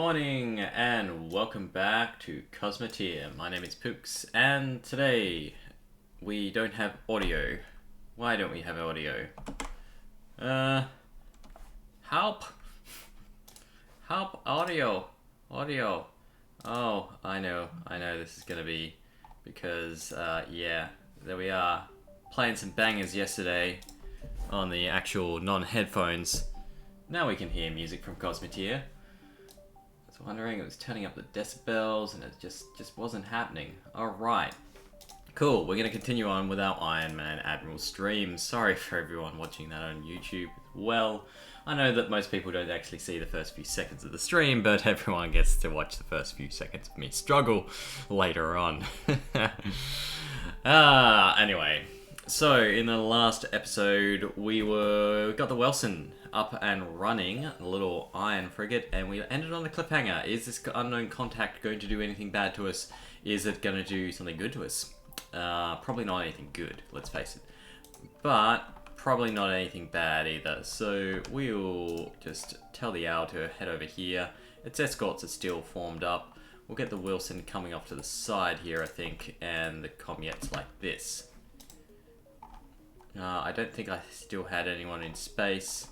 morning and welcome back to Cosmoteer. My name is Pooks and today we don't have audio. Why don't we have audio? Help! Help! Audio! Audio! Oh, I know this is gonna be because, yeah, there we are. Playing some bangers yesterday on the actual non-headphones. Now we can hear music from Cosmoteer. I was wondering, it was turning up the decibels and it just wasn't happening. Alright. Cool, we're going to continue on with our Ironman Admiral stream. Sorry for everyone watching that on YouTube. Well, I know that most people don't actually see the first few seconds of the stream, but everyone gets to watch the first few seconds of me struggle later on. Anyway. So, in the last episode, we got the Wilson up and running, a little iron frigate, and we ended on a cliffhanger. Is this unknown contact going to do anything bad to us? Is it going to do something good to us? Probably not anything good, let's face it. But, probably not anything bad either. So, we'll just tell the owl to head over here. Its escorts are still formed up. We'll get the Wilson coming off to the side here, I think, and the Comets like this. I don't think I still had anyone in space.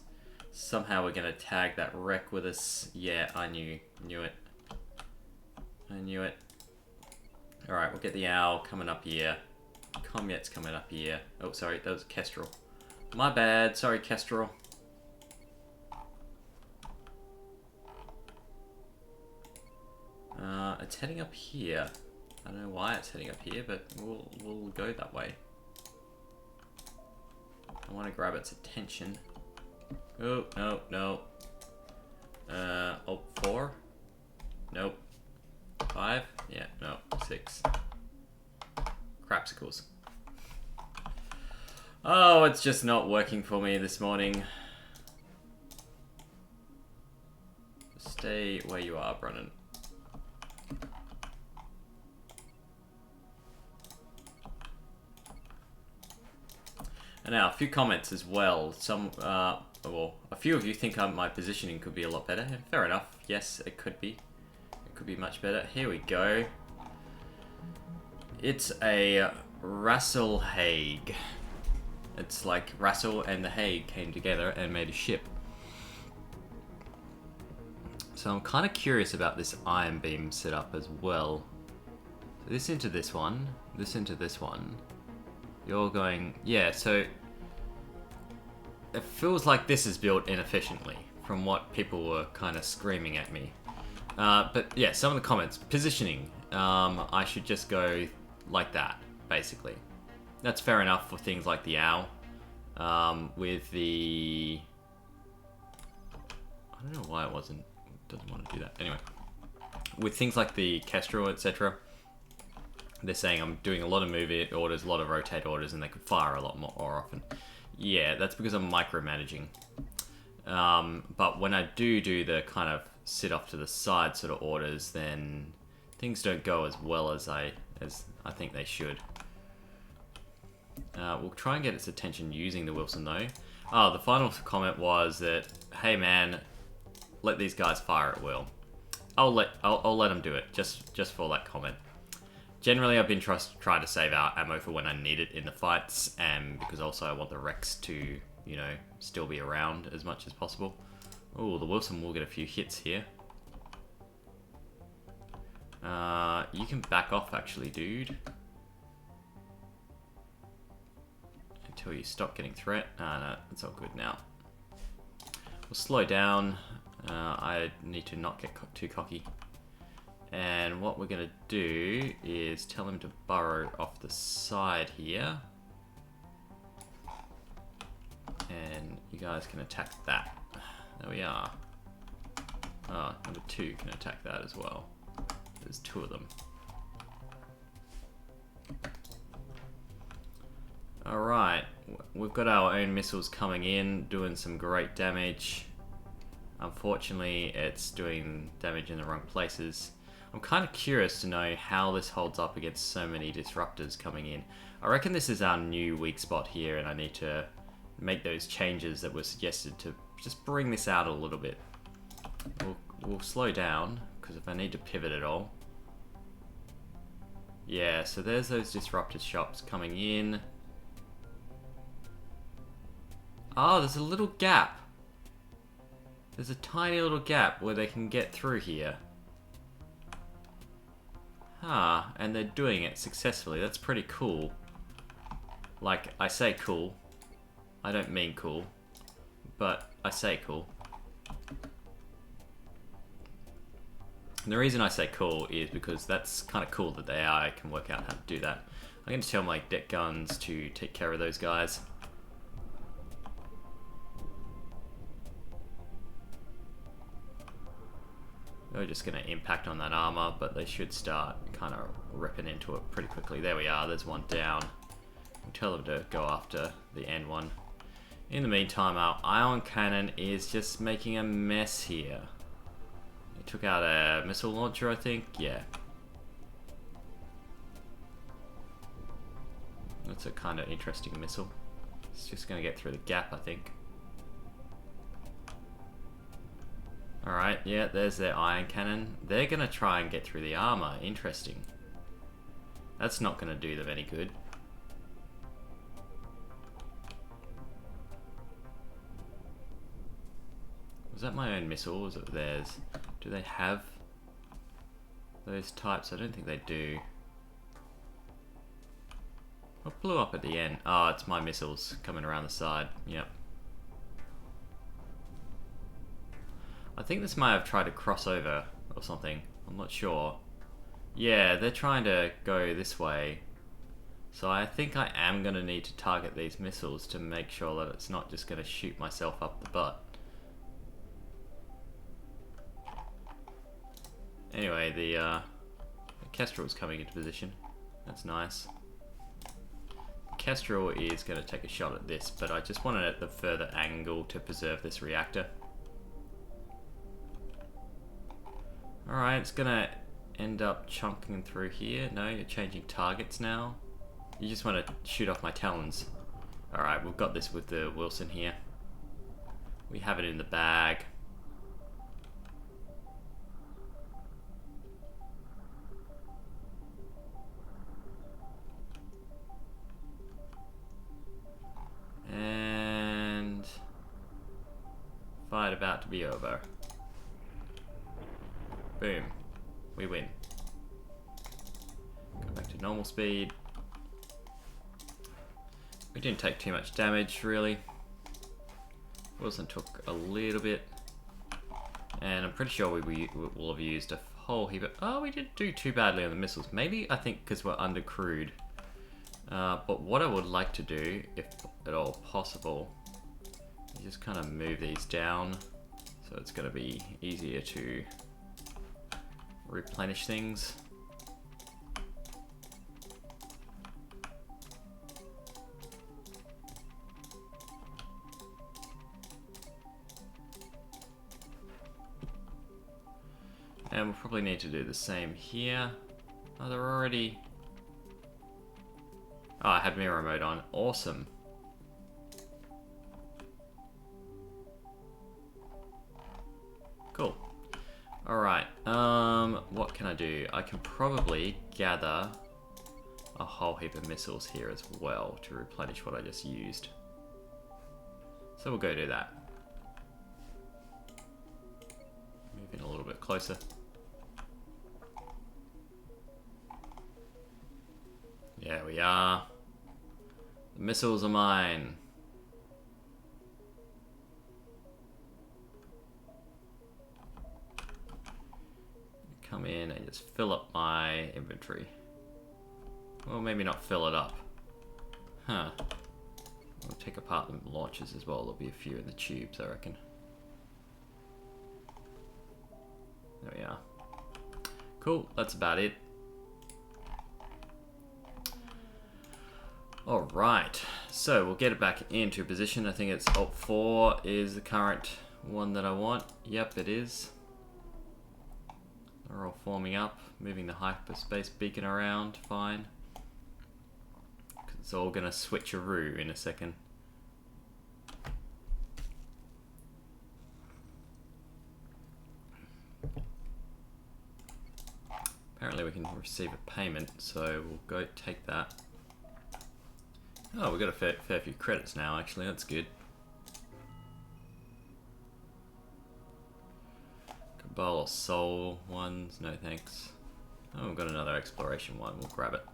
Somehow we're going to tag that wreck with us. Yeah, I knew it. I knew it. Alright, we'll get the owl coming up here. Comet's coming up here. Oh, sorry, that was Kestrel. My bad. Sorry, Kestrel. It's heading up here. I don't know why it's heading up here, but we'll go that way. I want to grab its attention. Oh, no. Oh, 4? Nope. 5? Yeah, no. 6. Crapsicles. Oh, it's just not working for me this morning. Stay where you are, Brennan. And now, a few comments as well. Well, a few of you think my positioning could be a lot better. Fair enough. Yes, it could be. It could be much better. Here we go. It's a Rassel Hague. It's like Rassel and the Hague came together and made a ship. So I'm kind of curious about this iron beam setup as well. This into this one. This into this one. You're going, yeah, so it feels like this is built inefficiently from what people were kind of screaming at me. But yeah, some of the comments, positioning, I should just go like that, basically. That's fair enough for things like the owl. With the, I don't know why it doesn't want to do that. Anyway, with things like the Kestrel, etc. They're saying I'm doing a lot of move orders, a lot of rotate orders, and they could fire a lot more often. Yeah, that's because I'm micromanaging. But when I do the kind of sit off to the side sort of orders, then things don't go as well as I think they should. We'll try and get its attention using the Wilson though. Oh, the final comment was that, hey man, let these guys fire at will. I'll let them do it just for that comment. Generally, I've been trying to save our ammo for when I need it in the fights, and because also I want the wrecks to, you know, still be around as much as possible. Oh, the Wilson will get a few hits here. You can back off, actually, dude. Until you stop getting threat. No, it's all good now. We'll slow down. I need to not get too cocky. And what we're going to do is tell him to burrow off the side here. And you guys can attack that. There we are. Oh, number 2 can attack that as well. There's 2 of them. Alright, we've got our own missiles coming in, doing some great damage. Unfortunately, it's doing damage in the wrong places. I'm kind of curious to know how this holds up against so many disruptors coming in. I reckon this is our new weak spot here, and I need to make those changes that were suggested to just bring this out a little bit. we'll slow down, because if I need to pivot at all. Yeah, so there's those disrupted shops coming in. Oh, there's a little gap. There's a tiny little gap where they can get through here. Ah, and they're doing it successfully. That's pretty cool. Like, I say cool. I don't mean cool. But I say cool. And the reason I say cool is because that's kind of cool that the AI can work out how to do that. I'm going to tell my deck guns to take care of those guys. They're just going to impact on that armor, but they should start kind of ripping into it pretty quickly. There we are, there's one down. We'll tell them to go after the end one. In the meantime, our ion cannon is just making a mess here. It took out a missile launcher, I think. Yeah. That's a kind of interesting missile. It's just going to get through the gap, I think. Alright, yeah, there's their ion cannon. They're going to try and get through the armor. Interesting. That's not going to do them any good. Was that my own missile, or was it theirs? Do they have those types? I don't think they do. What blew up at the end? Oh, it's my missiles coming around the side. Yep. I think this might have tried to cross over or something. I'm not sure. Yeah, they're trying to go this way. So I think I am going to need to target these missiles to make sure that it's not just going to shoot myself up the butt. Anyway, the Kestrel's coming into position. That's nice. Kestrel is going to take a shot at this, but I just wanted it at the further angle to preserve this reactor. Alright, it's going to end up chunking through here. No, you're changing targets now. You just want to shoot off my talons. Alright, we've got this with the Wilson here. We have it in the bag. And fight about to be over. Boom. We win. Go back to normal speed. We didn't take too much damage, really. Wilson took a little bit. And I'm pretty sure we will have used a whole heap of... Oh, we didn't do too badly on the missiles. Maybe, I think, because we're undercrewed. But what I would like to do, if at all possible, is just kind of move these down. So it's going to be easier to replenish things. And we'll probably need to do the same here. Oh, they're already... Oh, I had mirror mode on. Awesome. Cool. Alright, what can I do? I can probably gather a whole heap of missiles here as well to replenish what I just used. So we'll go do that. Move in a little bit closer. There we are. The missiles are mine. Come in and just fill up my inventory. Well, maybe not fill it up. Huh. We'll take apart the launchers as well. There'll be a few in the tubes, I reckon. There we are. Cool, that's about it. Alright, so we'll get it back into position. I think it's Alt 4 is the current one that I want. Yep, it is. They're all forming up, moving the hyperspace beacon around, fine. It's all gonna switcheroo in a second. we can receive a payment, so we'll go take that. Oh, we've got a fair few credits now, actually, that's good. Cabal or Soul ones, no thanks. Oh, we've got another exploration one, we'll grab it.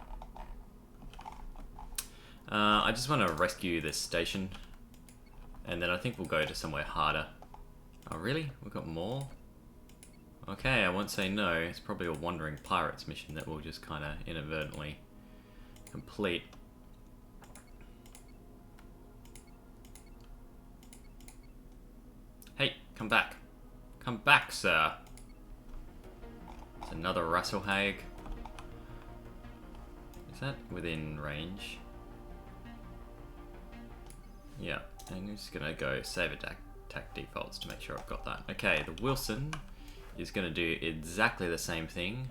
I just want to rescue this station, and then I think we'll go to somewhere harder. Oh really? We've got more? Okay, I won't say no. It's probably a wandering pirates mission that we'll just kind of inadvertently complete. Hey, come back. Come back, sir. It's another Rasselhag. Is that within range? Yeah, I'm just gonna go save attack defaults to make sure I've got that. Okay, the Wilson is gonna do exactly the same thing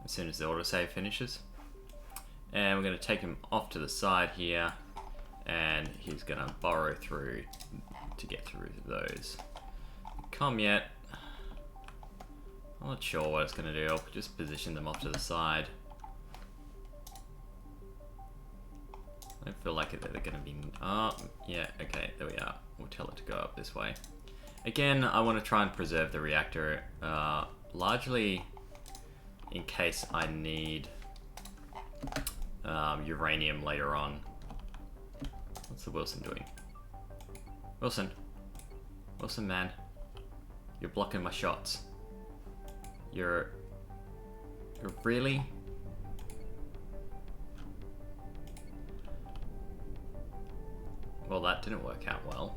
as soon as the autosave finishes. And we're gonna take him off to the side here, and he's gonna burrow through to get through those. Come yet. I'm not sure what it's gonna do. I'll just position them off to the side. I don't feel like they're going to be... Oh, yeah, okay, there we are. We'll tell it to go up this way. Again, I want to try and preserve the reactor, largely in case I need uranium later on. What's the Wilson doing? Wilson. Wilson, man. You're blocking my shots. You're really... Well, that didn't work out well.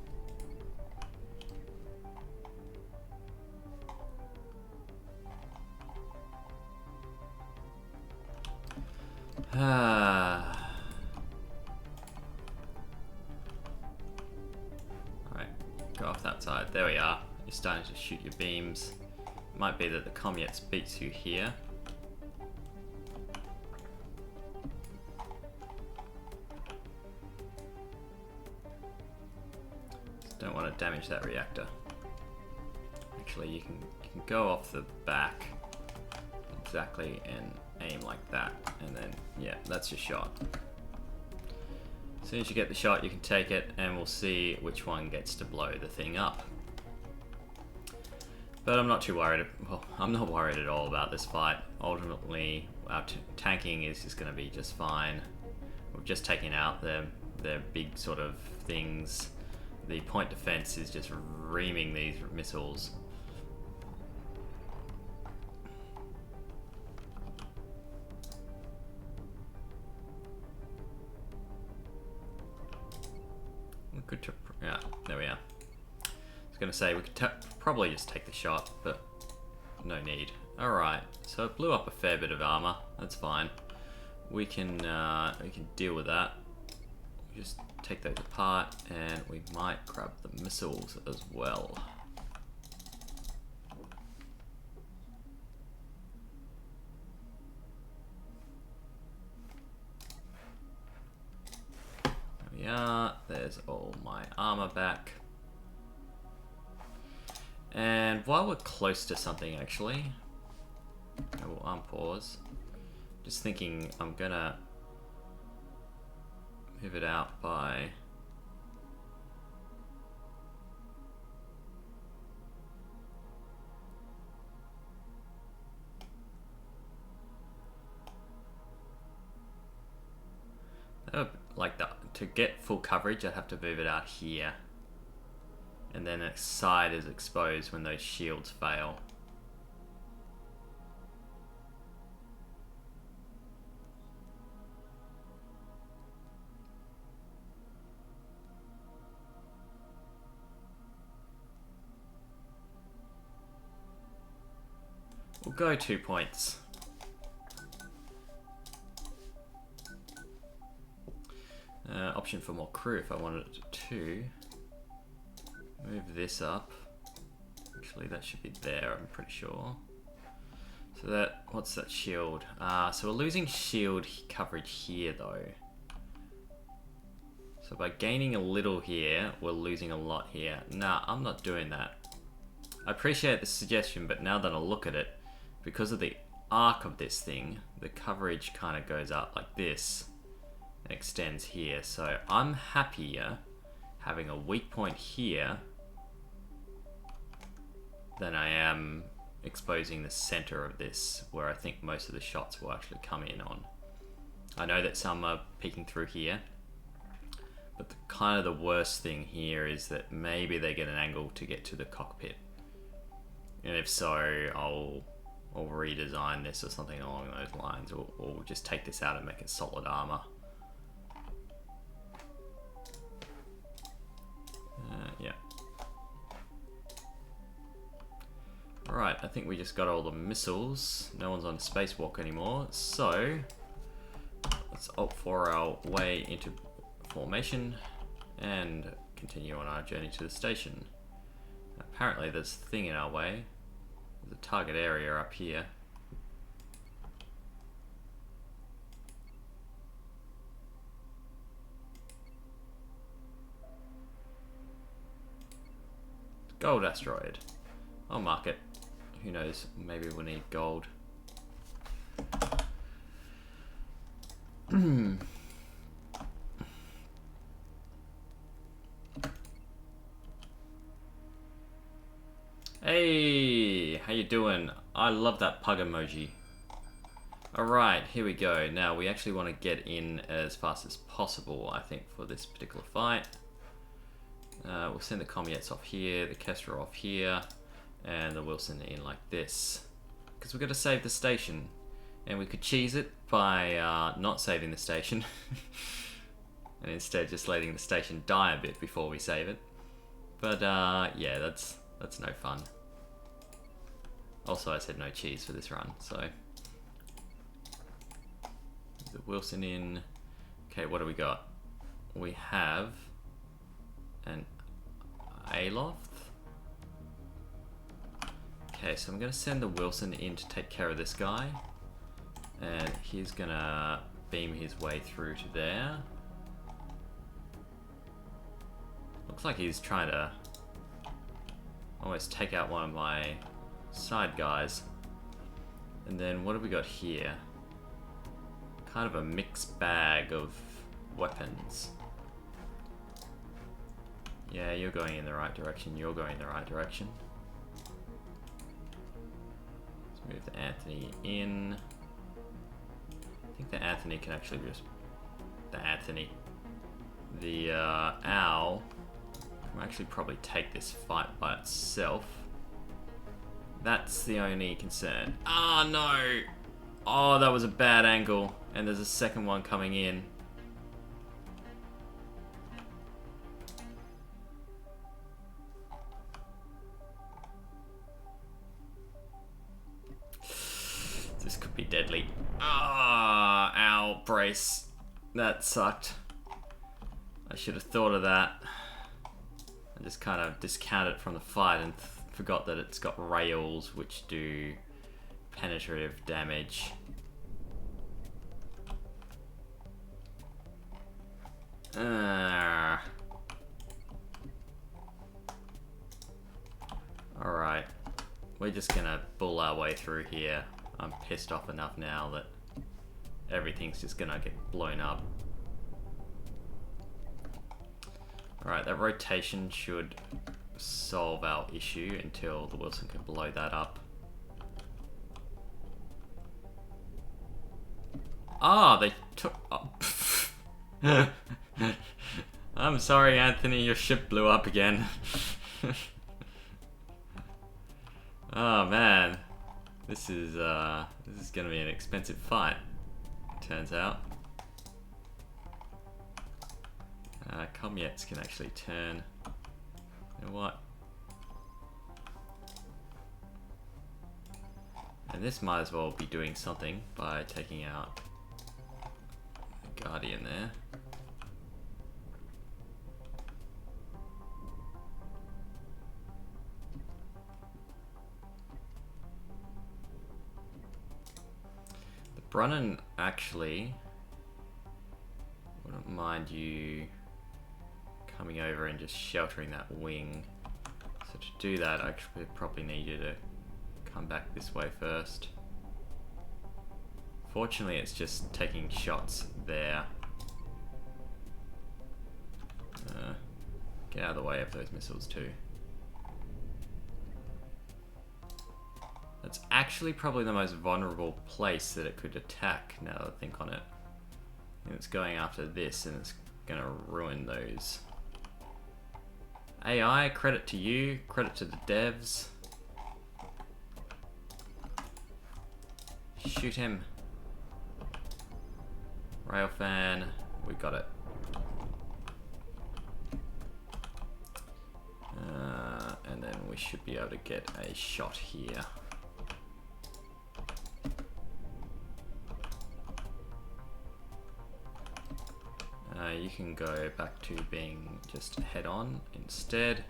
Alright, go off that side. There we are. You're starting to shoot your beams. It might be that the Comets beats you here. Don't want to damage that reactor. Actually, you can go off the back exactly and aim like that, and then yeah, that's your shot. As soon as you get the shot, you can take it, and we'll see which one gets to blow the thing up. But I'm not too worried. Well, I'm not worried at all about this fight. Ultimately, our tanking is just going to be just fine. We've just taken out their big sort of things. The point defense is just reaming these missiles. Good to, yeah, there we are. I was going to say we could probably just take the shot, but no need. Alright, so it blew up a fair bit of armor. That's fine. We can deal with that. Just take those apart, and we might grab the missiles as well. There we are. There's all my armor back. And while we're close to something, actually, I will unpause. Just thinking, I'm gonna move it out by like that. To get full coverage, I'd have to move it out here, and then its side is exposed when those shields fail. We'll go 2 points. Option for more crew if I wanted to. Move this up. Actually, that should be there, I'm pretty sure. So that, what's that shield? So we're losing shield coverage here though. So by gaining a little here, we're losing a lot here. Nah, I'm not doing that. I appreciate the suggestion, but now that I look at it, because of the arc of this thing, the coverage kind of goes up like this and extends here. So I'm happier having a weak point here than I am exposing the center of this, where I think most of the shots will actually come in on. I know that some are peeking through here, but the kind of the worst thing here is that maybe they get an angle to get to the cockpit. And if so, I'll redesign this or something along those lines, or just take this out and make it solid armor. Yeah. Alright, I think we just got all the missiles. No one's on a spacewalk anymore, so let's opt for our way into formation and continue on our journey to the station. Apparently there's a thing in our way. There's a target area up here. Gold asteroid. I'll mark it. Who knows, maybe we'll need gold. Hey, how you doing? I love that pug emoji. Alright, here we go. Now we actually want to get in as fast as possible, I think, for this particular fight. We'll send the Comiettes off here, the Kestra off here, and the Wilson in like this. Because we've got to save the station. And we could cheese it by not saving the station. And instead just letting the station die a bit before we save it. But yeah, that's no fun. Also, I said no cheese for this run, so. The Wilson in. Okay, what do we got? We have an Aloft. Okay, so I'm going to send the Wilson in to take care of this guy. And he's going to beam his way through to there. Looks like he's trying to almost take out one of my side guys. And then what have we got here? Kind of a mixed bag of weapons. Yeah, you're going in the right direction. You're going in the right direction. Let's move the Anthony in. I think the Anthony can actually just... The Owl can actually probably take this fight by itself. That's the only concern. Ah, no! Oh, that was a bad angle. And there's a second one coming in. This could be deadly. Ah, ow, brace. That sucked. I should have thought of that. I just kind of discounted it from the fight and forgot that it's got rails which do penetrative damage. Alright. We're just gonna bull our way through here. I'm pissed off enough now that everything's just gonna get blown up. Alright, that rotation should solve our issue until the Wilson can blow that up. Ah, they took... Oh. I'm sorry, Anthony, your ship blew up again. Oh man, this is gonna be an expensive fight, turns out. Comiettes can actually turn. You know what? And this might as well be doing something by taking out the Guardian there. The Brunnan actually wouldn't mind you coming over and just sheltering that wing. So to do that, I actually probably need you to come back this way first. Fortunately, it's just taking shots there. Get out of the way of those missiles too. That's actually probably the most vulnerable place that it could attack, now that I think on it. And it's going after this, and it's gonna ruin those. AI, credit to you, credit to the devs. Shoot him. Railfan, we got it. And then we should be able to get a shot here. You can go back to being just head on instead,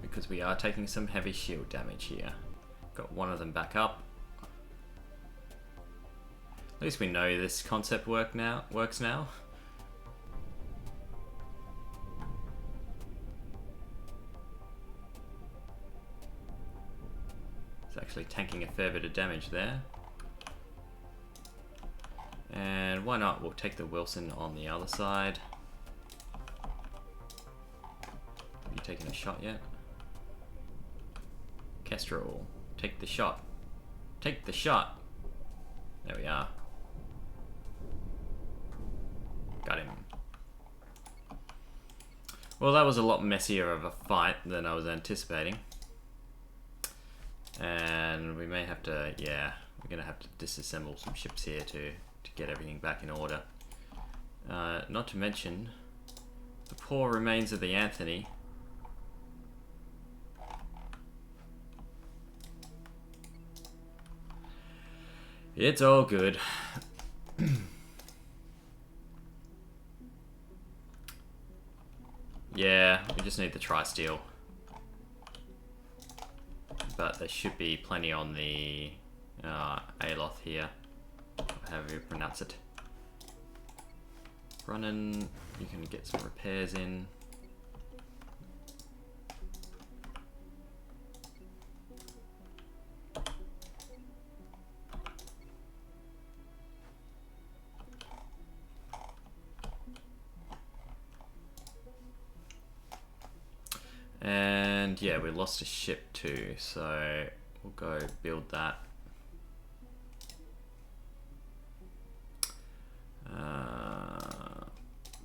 because we are taking some heavy shield damage here. Got one of them back up. At least we know this concept works now. It's actually tanking a fair bit of damage there. And why not? We'll take the Wilson on the other side. Have you taken a shot yet? Kestrel, take the shot. Take the shot. There we are. Got him. Well, that was a lot messier of a fight than I was anticipating. And we may have to, yeah, we're gonna have to disassemble some ships here to get everything back in order. Not to mention the poor remains of the Anthony. It's all good. Yeah, we just need the tri-steel. But there should be plenty on the Aloth here, however you pronounce it. Running, you can get some repairs in. And yeah, we lost a ship too, so we'll go build that.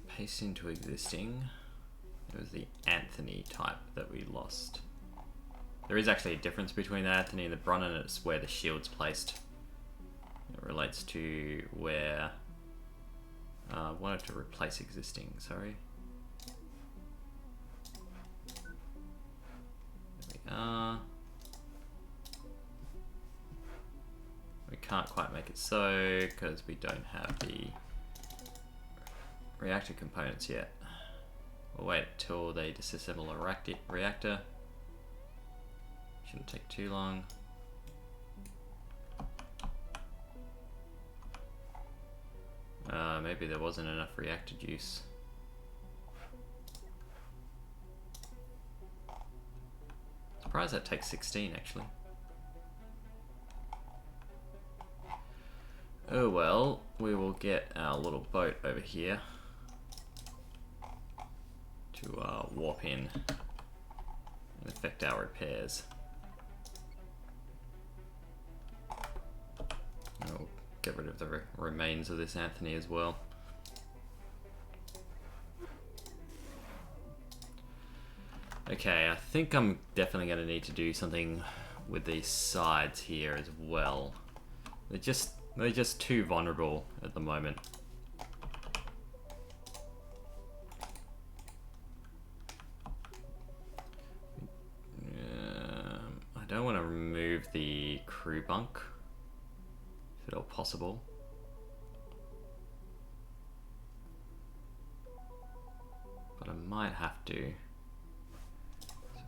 Paste into existing. It was the Anthony type that we lost. There is actually a difference between the Anthony and the Brunner, and it's where the shield's placed. It relates to where I wanted to replace existing, sorry. We can't quite make it so because we don't have the reactor components yet. We'll wait till they disassemble a reactor. Shouldn't take too long. Maybe there wasn't enough reactor juice. Surprised that takes 16 actually. Oh well, we will get our little boat over here to warp in and effect our repairs. We'll get rid of the remains of this Anthony as well. Okay, I think I'm definitely going to need to do something with these sides here as well. They're just too vulnerable at the moment. I don't want to remove the crew bunk, if at all possible. But I might have to.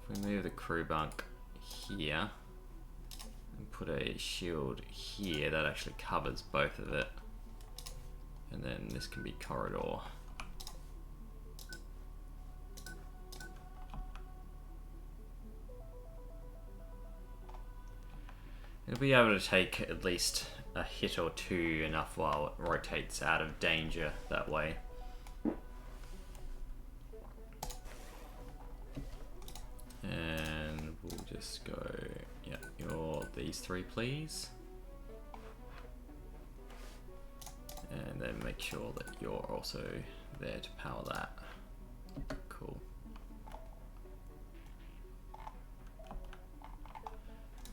If we move the crew bunk here and put a shield here, that actually covers both of it. And then this can be corridor. It'll be able to take at least a hit or two, enough while it rotates out of danger that way. And we'll just go, yeah, you're these three, please. And then make sure that you're also there to power that. Cool.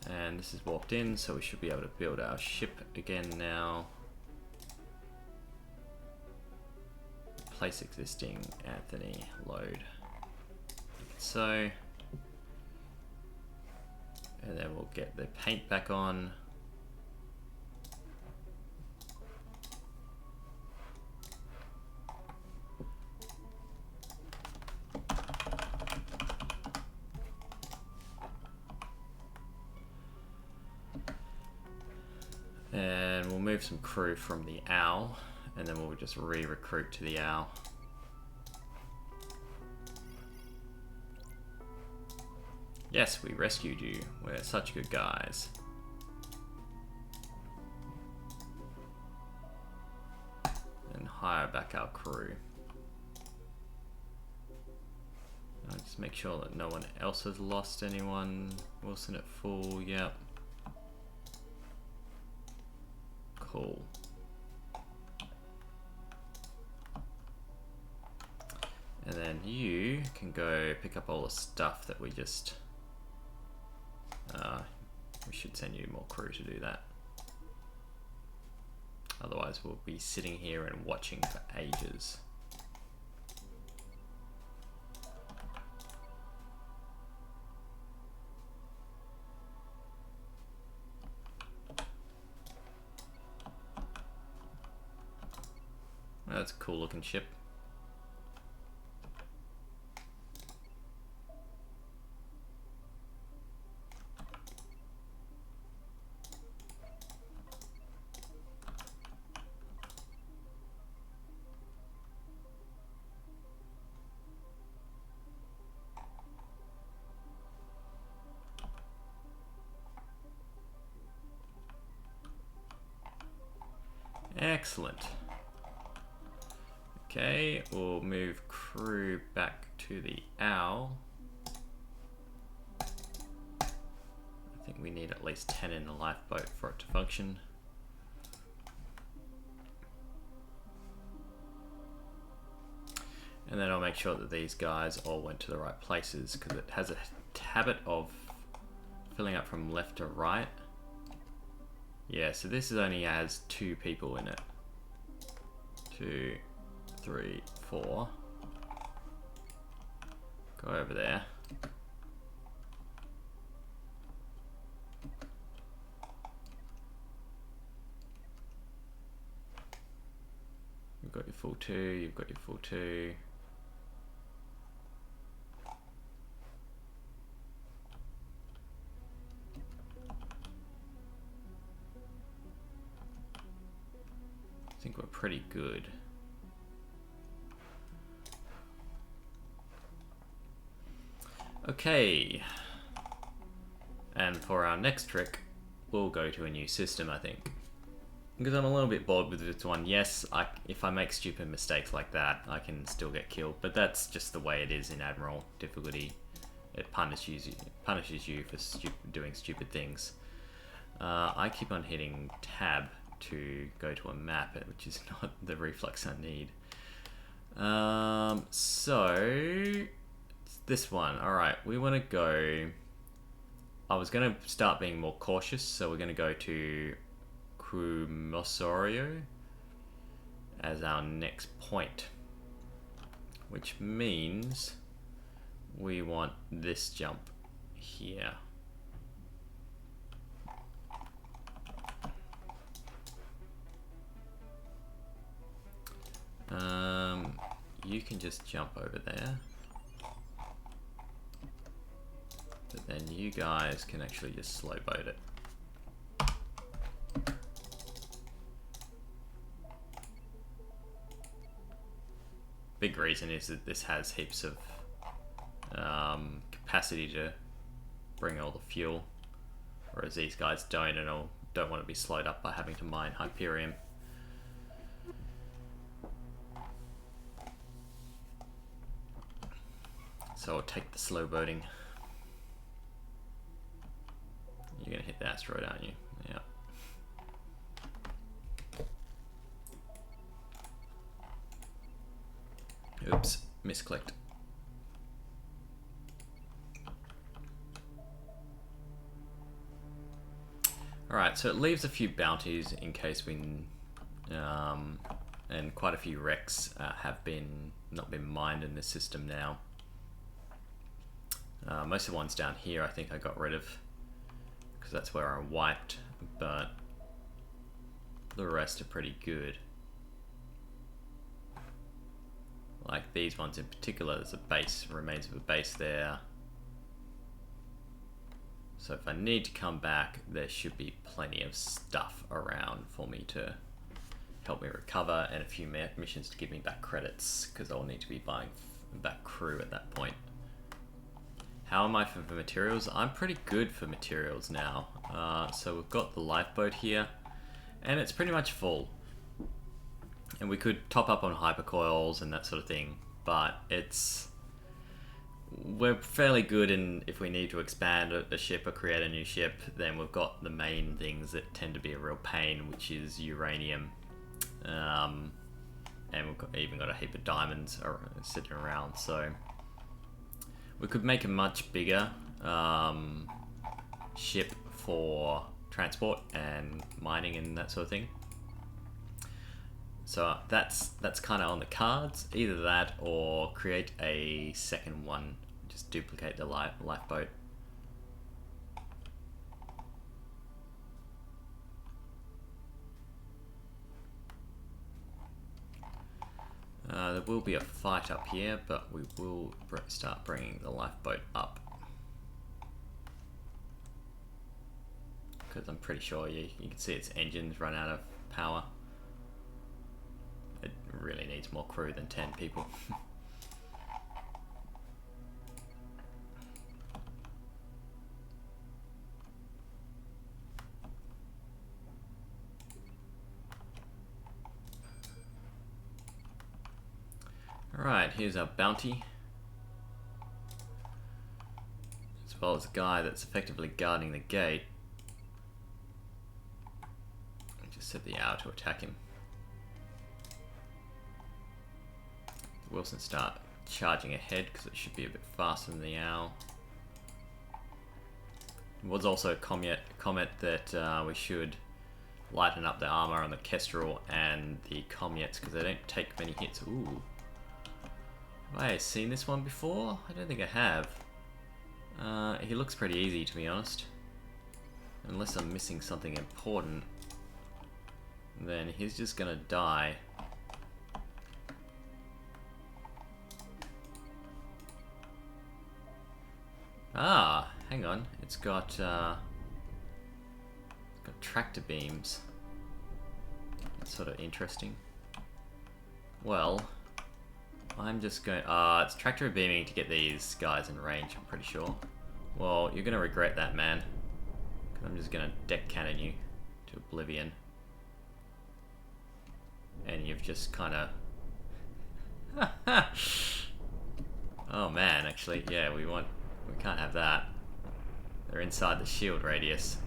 And this is warped in, so we should be able to build our ship again now. Place existing, Anthony, load. Like so. And then we'll get the paint back on. And we'll move some crew from the Owl, and then we'll just re-recruit to the Owl. Yes, we rescued you. We're such good guys. And hire back our crew. Just make sure that no one else has lost anyone. Wilson at full, yep. Cool. And then you can go pick up all the stuff that we just... we should send you more crew to do that. Otherwise we'll be sitting here and watching for ages. That's a cool looking ship. Excellent. Okay, we'll move crew back to the Owl. I think we need at least 10 in the lifeboat for it to function. And then I'll make sure that these guys all went to the right places, because it has a habit of filling up from left to right. Yeah, so this only has 2 people in it. 2, 3, 4. Go over there. You've got your full 2, you've got your full 2. I think we're pretty good. Okay, and for our next trick, we'll go to a new system, I think. Because I'm a little bit bored with this one. Yes, if I make stupid mistakes like that, I can still get killed, but that's just the way it is in Admiral difficulty. It punishes you for doing stupid things. I keep on hitting tab to go to a map, which is not the reflex I need. So this one, all right, we want to go, I was going to start being more cautious, so we're going to go to Cosmoteer as our next point, which means we want this jump here. You can just jump over there. But then you guys can actually just slow boat it. Big reason is that this has heaps of capacity to bring all the fuel. whereas these guys don't, and don't want to be slowed up by having to mine Hyperium. So I'll take the slow boating. You're gonna hit the asteroid, aren't you? Yeah. Oops, misclicked. Alright, so it leaves a few bounties in case we... and quite a few wrecks have not been mined in this system now. Most of the ones down here I think I got rid of, because that's where I wiped, but the rest are pretty good. Like these ones in particular, there's a base, remains of a base there. So if I need to come back, there should be plenty of stuff around for me to help me recover, and a few missions to give me back credits, because I'll need to be buying back crew at that point. How am I for materials? I'm pretty good for materials now. So we've got the lifeboat here, and it's pretty much full. And we could top up on hypercoils and that sort of thing, but we're fairly good in if we need to expand a ship or create a new ship, then we've got the main things that tend to be a real pain, which is uranium. And we've even got a heap of diamonds sitting around, so we could make a much bigger ship for transport and mining and that sort of thing. So that's kind of on the cards. Either that or create a second one. Just duplicate the lifeboat. There will be a fight up here, but we will start bringing the lifeboat up. Because I'm pretty sure you can see its engines run out of power. It really needs more crew than 10 people. Alright, here's our bounty. As well as a guy that's effectively guarding the gate. Just set the hour to attack him. Wilson start charging ahead because it should be a bit faster than the owl. There was also a comment that we should lighten up the armor on the Kestrel and the Comets because they don't take many hits. Ooh. Have I seen this one before? I don't think I have. He looks pretty easy, to be honest. Unless I'm missing something important, then he's just gonna die. Ah, hang on. It's got tractor beams. That's sort of interesting. Well, I'm just going... it's tractor beaming to get these guys in range, I'm pretty sure. Well, you're going to regret that, man. Because I'm just going to deck cannon you to oblivion. And you've just kind of... Oh man, actually, yeah, we can't have that. They're inside the shield radius.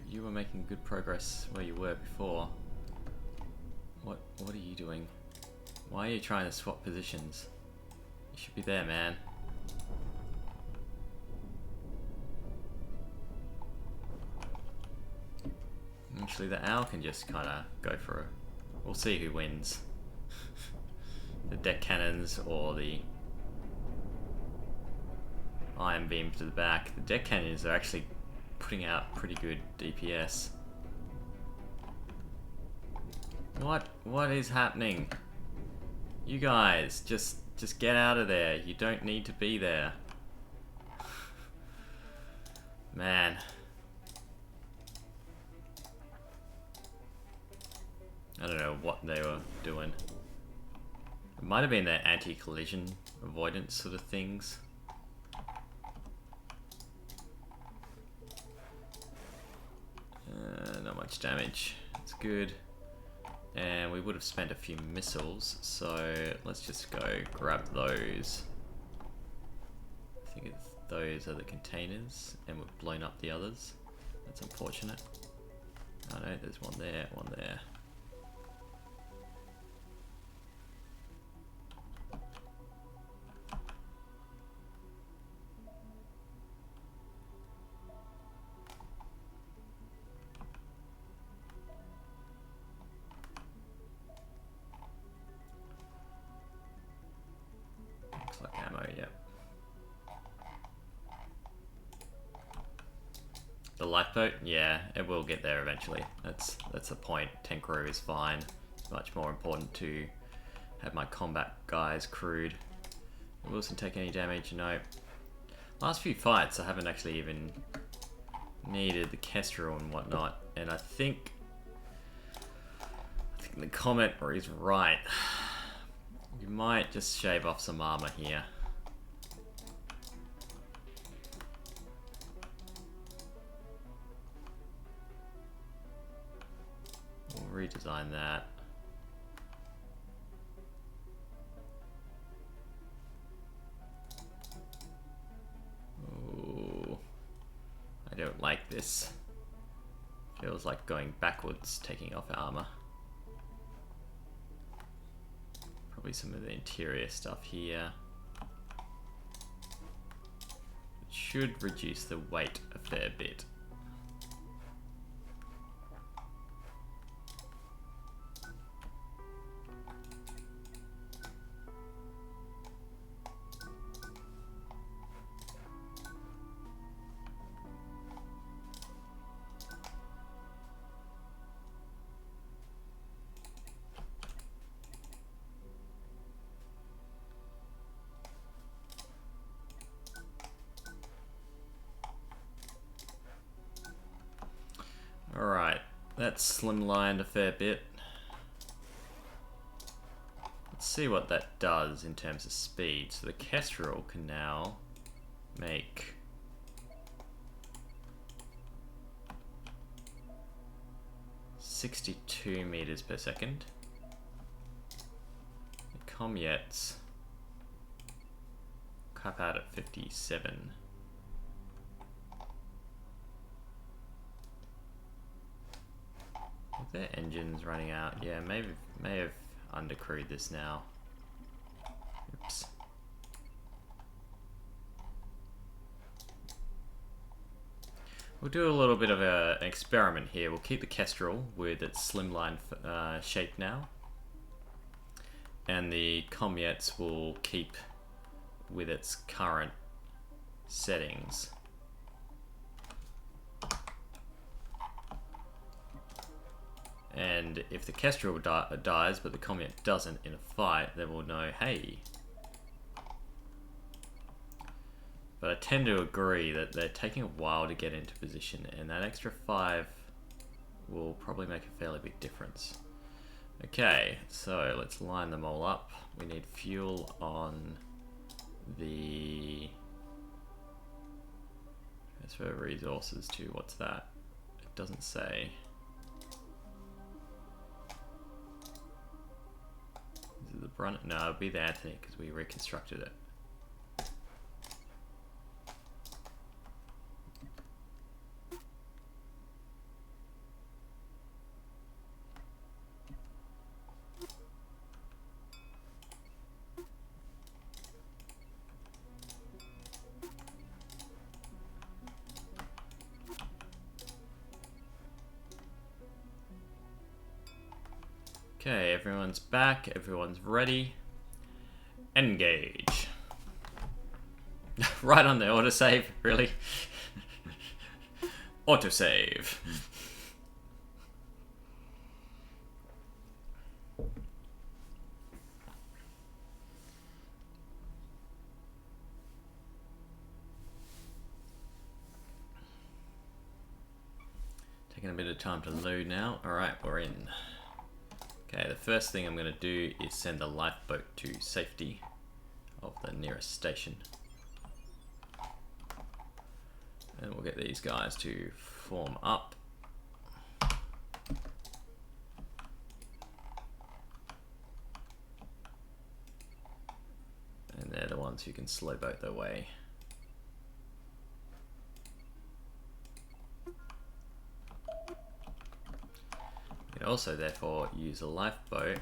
You were making good progress where you were before. What are you doing? Why are you trying to swap positions? You should be there, man. Actually, the owl can just kind of go for it. We'll see who wins. The deck cannons or the iron beam to the back. The deck cannons are actually putting out pretty good DPS. What is happening? You guys, just get out of there. You don't need to be there. Man. I don't know what they were doing. It might have been their anti-collision avoidance sort of things. Not much damage. It's good. And we would have spent a few missiles, so let's just go grab those. I think those are the containers, and we've blown up the others. That's unfortunate. Oh no, there's one there, one there. Looks like ammo, yep. The lifeboat? Yeah, it will get there eventually. That's the point. Tank crew is fine. It's much more important to have my combat guys crewed. Will Wilson take any damage? No. Last few fights I haven't actually even needed the Kestrel and whatnot, and I think the Comet is right. We might just shave off some armor here. We'll redesign that. Ooh, I don't like this. Feels like going backwards, taking off armor. Probably some of the interior stuff here. It should reduce the weight a fair bit. Alright, that's slimlined a fair bit. Let's see what that does in terms of speed. So the Kestrel can now make .62 meters per second. The Comets cap out at 57. Are their engines running out? Yeah, may have undercrewed this now. Oops. We'll do a little bit of an experiment here. We'll keep the Kestrel with its slimline shape now, and the Comets will keep with its current settings. And if the Kestrel dies but the Comet doesn't in a fight, then we'll know, hey. But I tend to agree that they're taking a while to get into position, and that extra 5 will probably make a fairly big difference. Okay, so let's line them all up. We need fuel on the transfer resources to, what's that? It doesn't say. Is it the Brun? No, it'll be the Anthony because we reconstructed it. Okay, everyone's back, everyone's ready. Engage. Right on the autosave, really? Autosave. a bit of time to load now. Alright, we're in. Okay, the first thing I'm going to do is send the lifeboat to safety of the nearest station. And we'll get these guys to form up. And they're the ones who can slow boat their way. You can also therefore use a lifeboat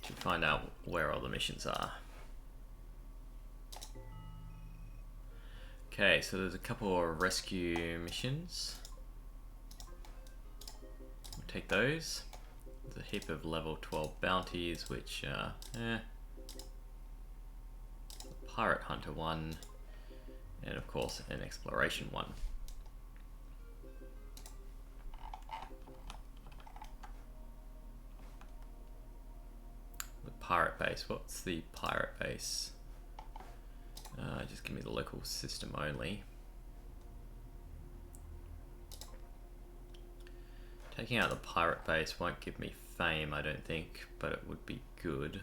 to find out where all the missions are. Okay, so there's a couple of rescue missions. We'll take those. There's a heap of level 12 bounties, which, Pirate Hunter one, and of course an exploration one. The pirate base, what's the pirate base? Just give me the local system only. Taking out the pirate base won't give me fame, I don't think, but it would be good.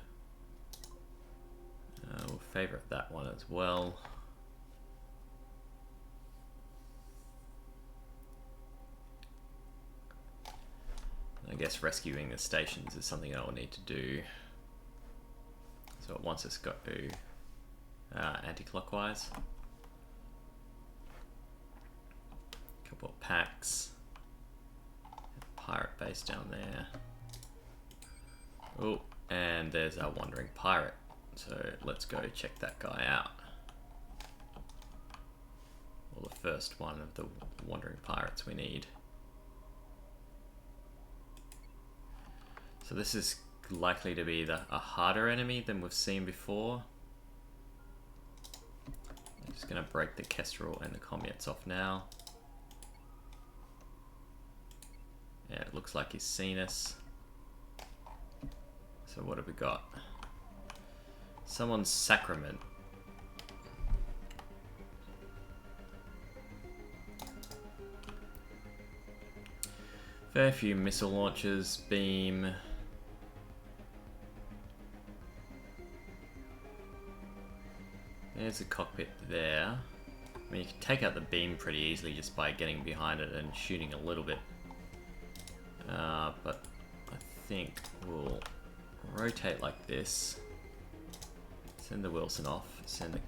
We'll favourite that one as well. I guess rescuing the stations is something I'll need to do. So it wants us to go anti-clockwise. Couple of packs. Pirate base down there. Oh, and there's our wandering pirate. So let's go check that guy out. Well, the first one of the wandering pirates we need. So this is likely to be a harder enemy than we've seen before. I'm just going to break the Kestrel and the Comets off now. Yeah, it looks like he's seen us. So what have we got? Someone's Sacrament. Fair few missile launchers, beam. There's a cockpit there. I mean, you can take out the beam pretty easily just by getting behind it and shooting a little bit. But I think we'll rotate like this. Send the Wilson off. Send the...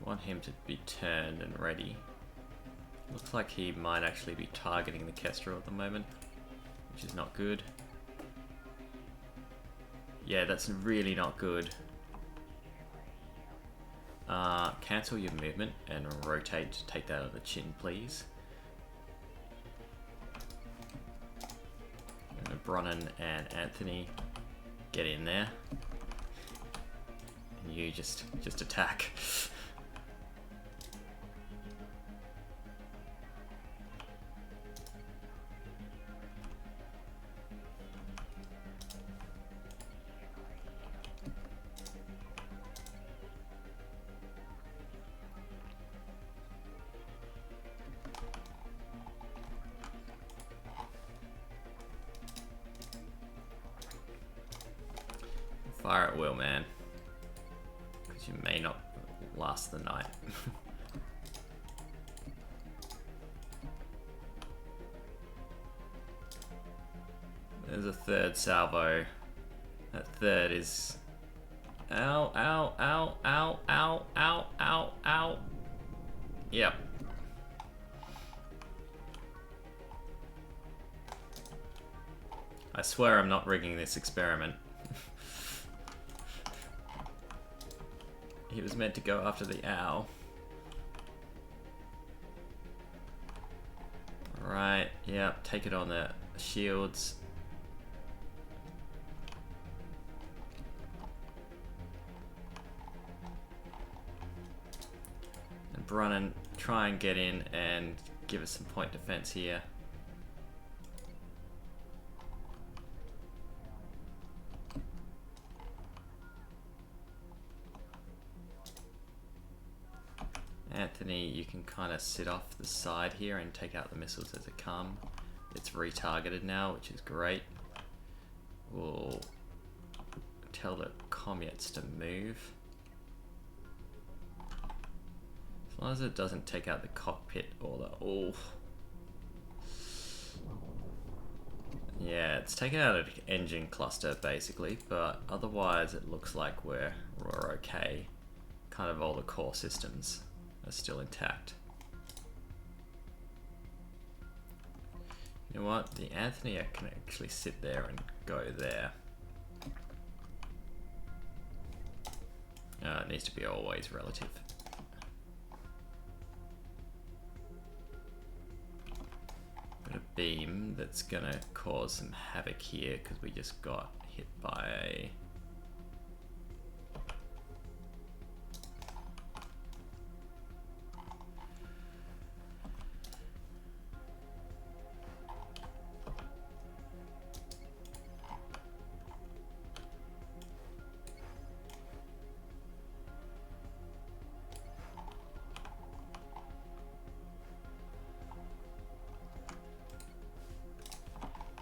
want him to be turned and ready. Looks like he might actually be targeting the Kestrel at the moment, which is not good. Yeah, that's really not good. Cancel your movement and rotate to take that out of the chin, please. Bronnan and Anthony, get in there. And you just attack. Fire at will, man. Because you may not last the night. There's a third salvo. That third is... Ow, ow, ow, ow, ow, ow, ow, ow. Yep. I swear I'm not rigging this experiment. He was meant to go after the owl. Right, yeah, take it on the shields. And Brunnan try and get in and give us some point defense here. Anthony, you can kind of sit off the side here and take out the missiles as they come. It's retargeted now, which is great. We'll tell the commuts to move. As long as it doesn't take out the cockpit or the... Oh. Yeah, it's taken out an engine cluster basically, but otherwise it looks like we're okay. Kind of all the core systems are still intact. You know what? The Anthony can actually sit there and go there. It needs to be always relative. Got a beam that's gonna cause some havoc here because we just got hit by a...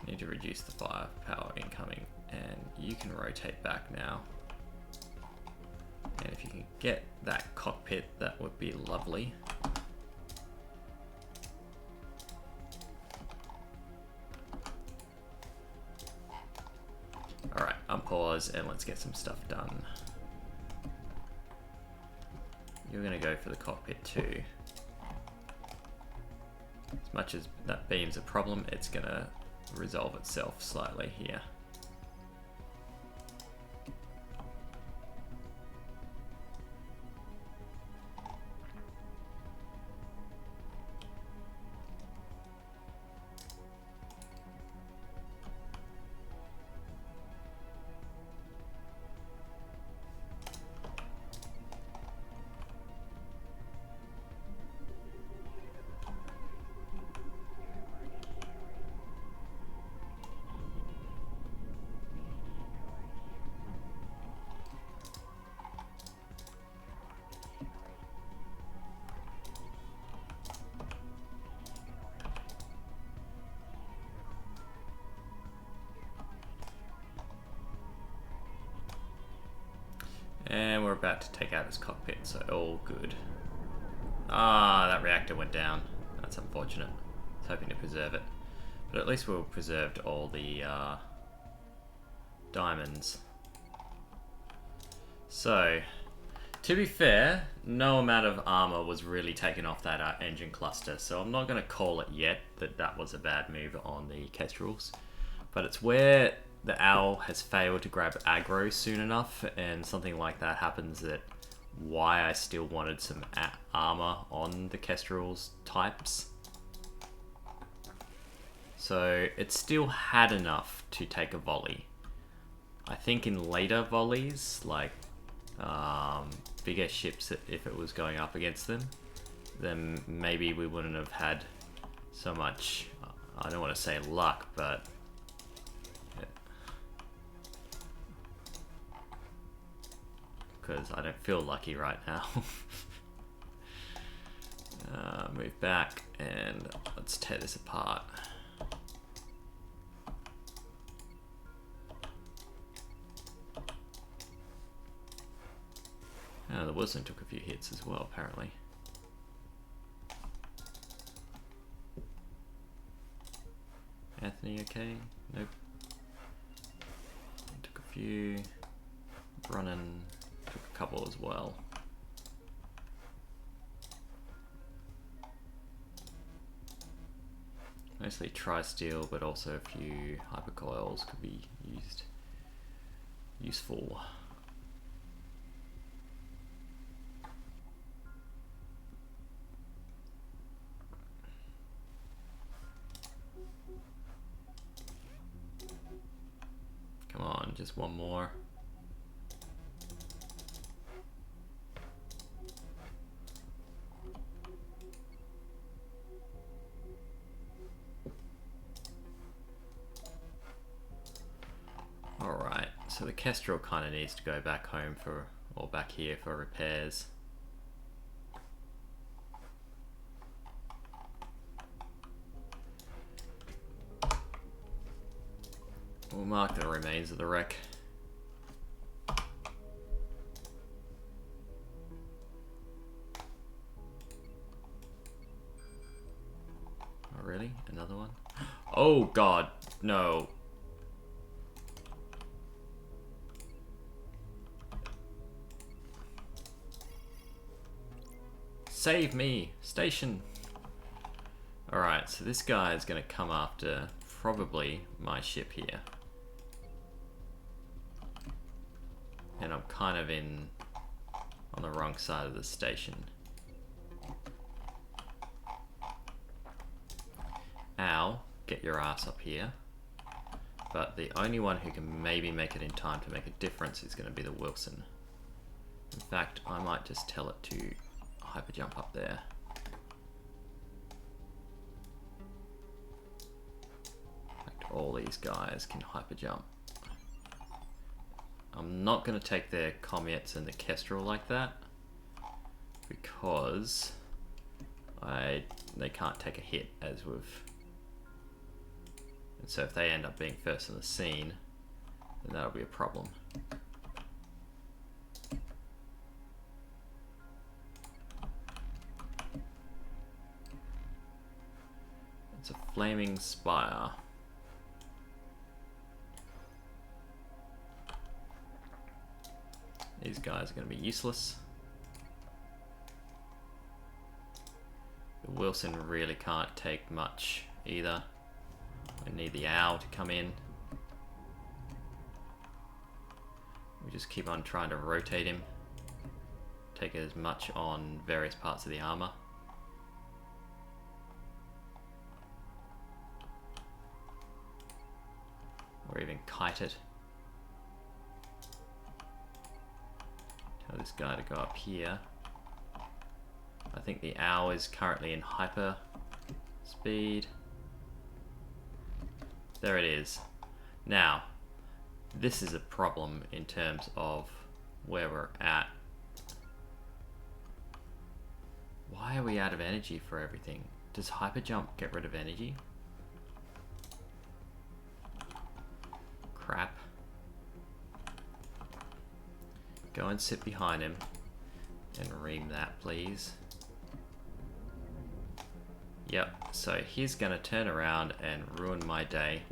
Need to reduce the firepower incoming, and you can rotate back now. And if you can get that cockpit, that would be lovely. Alright, unpause and let's get some stuff done. You're gonna go for the cockpit too. As much as that beam's a problem, it's gonna resolve itself slightly here. And we're about to take out his cockpit, so all good. Ah, that reactor went down. That's unfortunate. I was hoping to preserve it. But at least we've preserved all the diamonds. So, to be fair, no amount of armor was really taken off that engine cluster, so I'm not going to call it yet that that was a bad move on the Kestrels. But it's where the owl has failed to grab aggro soon enough, and something like that happens, that why I still wanted some armor on the Kestrels types. So it still had enough to take a volley. I think in later volleys, like bigger ships, if it was going up against them, then maybe we wouldn't have had so much, I don't want to say luck, but because I don't feel lucky right now. Move back and let's tear this apart. The Wilson took a few hits as well, apparently. Anthony okay? Nope. Took a few. Brunnan took a couple as well. Mostly tri-steel, but also a few hypercoils could be useful. Come on, just one more. So the Kestrel kind of needs to go back home for, or back here for repairs. We'll mark the remains of the wreck. Oh, really? Another one? Oh god, no. Save me! Station! Alright, so this guy is going to come after probably my ship here. And I'm kind of on the wrong side of the station. Ow, get your ass up here. But the only one who can maybe make it in time to make a difference is going to be the Wilson. In fact, I might just tell it to hyperjump up there. In fact, all these guys can hyperjump. I'm not going to take their Commets and the Kestrel like that because they can't take a hit, as we've... And so if they end up being first on the scene, then that'll be a problem. It's a flaming spire. These guys are going to be useless. The Wilson really can't take much either. We need the owl to come in. We just keep on trying to rotate him. Take as much on various parts of the armor. Or even kite it. Tell this guy to go up here. I think the owl is currently in hyper speed. There it is. Now, this is a problem in terms of where we're at. Why are we out of energy for everything? Does hyperjump get rid of energy? Crap. Go and sit behind him and ream that, please. Yep, so he's gonna turn around and ruin my day.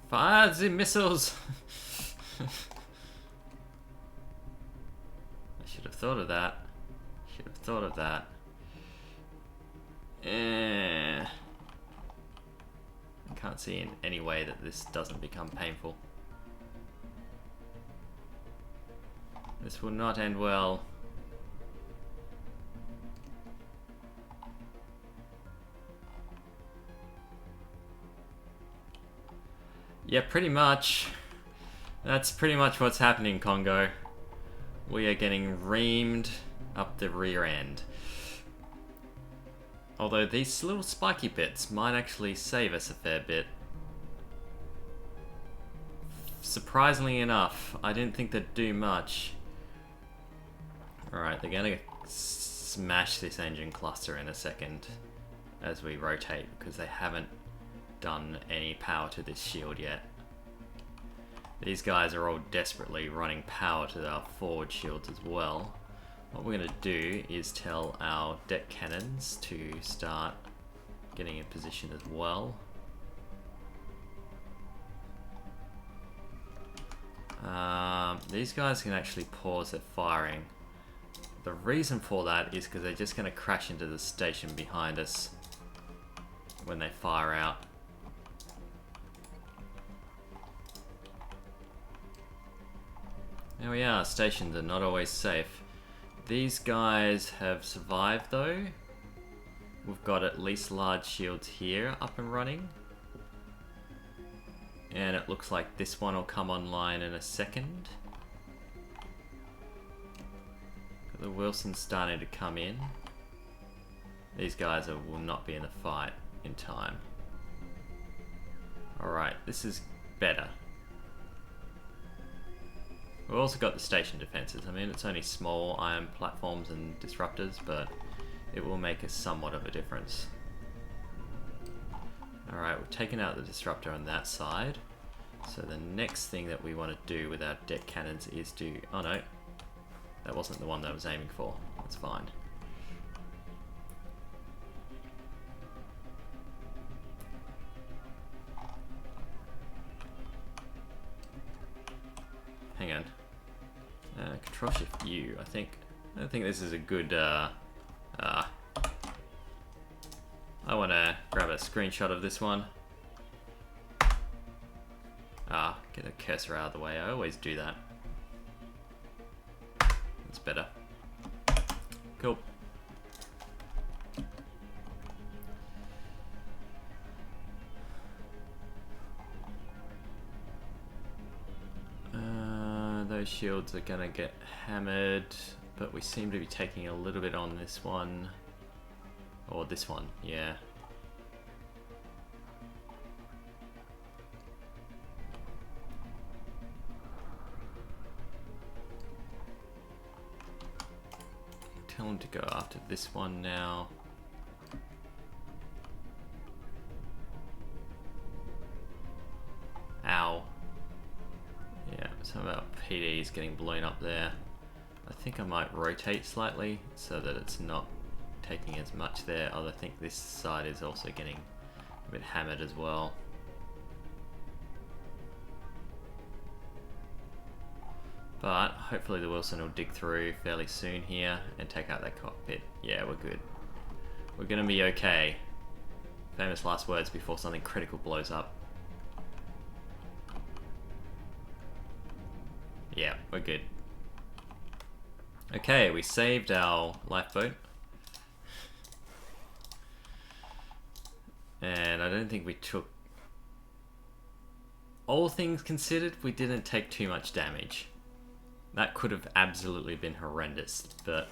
Fire the missiles! I should have thought of that. Should have thought of that. I can't see in any way that this doesn't become painful. This will not end well. Yeah, pretty much. That's pretty much what's happening, Congo. We are getting reamed up the rear end. Although these little spiky bits might actually save us a fair bit. Surprisingly enough, I didn't think they'd do much. Alright, they're gonna smash this engine cluster in a second as we rotate, because they haven't done any power to this shield yet. These guys are all desperately running power to our forward shields as well. What we're going to do is tell our deck cannons to start getting in position as well. These guys can actually pause their firing. The reason for that is because they're just going to crash into the station behind us when they fire out. There we are, stations are not always safe. These guys have survived though. We've got at least large shields here up and running. And it looks like this one will come online in a second. The Wilson's starting to come in. These guys will not be in the fight in time. Alright, this is better. We've also got the station defenses. I mean, it's only small iron platforms and disruptors, but it will make somewhat of a difference. Alright, we've taken out the disruptor on that side. So the next thing that we want to do with our deck cannons is to... Oh no, that wasn't the one that I was aiming for. That's fine. Hang on. Control Shift U. I don't think this is a good. I want to grab a screenshot of this one. Get the cursor out of the way. I always do that. That's better. Cool. Those shields are gonna get hammered, but we seem to be taking a little bit on this one. Or this one, yeah. Tell him to go after this one now. Ow. Yeah, some of our PD is getting blown up there. I think I might rotate slightly so that it's not taking as much there. Although I think this side is also getting a bit hammered as well. But hopefully the Wilson will dig through fairly soon here and take out that cockpit. Yeah, we're good. We're gonna be okay. Famous last words before something critical blows up. Yeah, we're good. Okay, we saved our lifeboat. And I don't think we took... All things considered, we didn't take too much damage. That could have absolutely been horrendous, but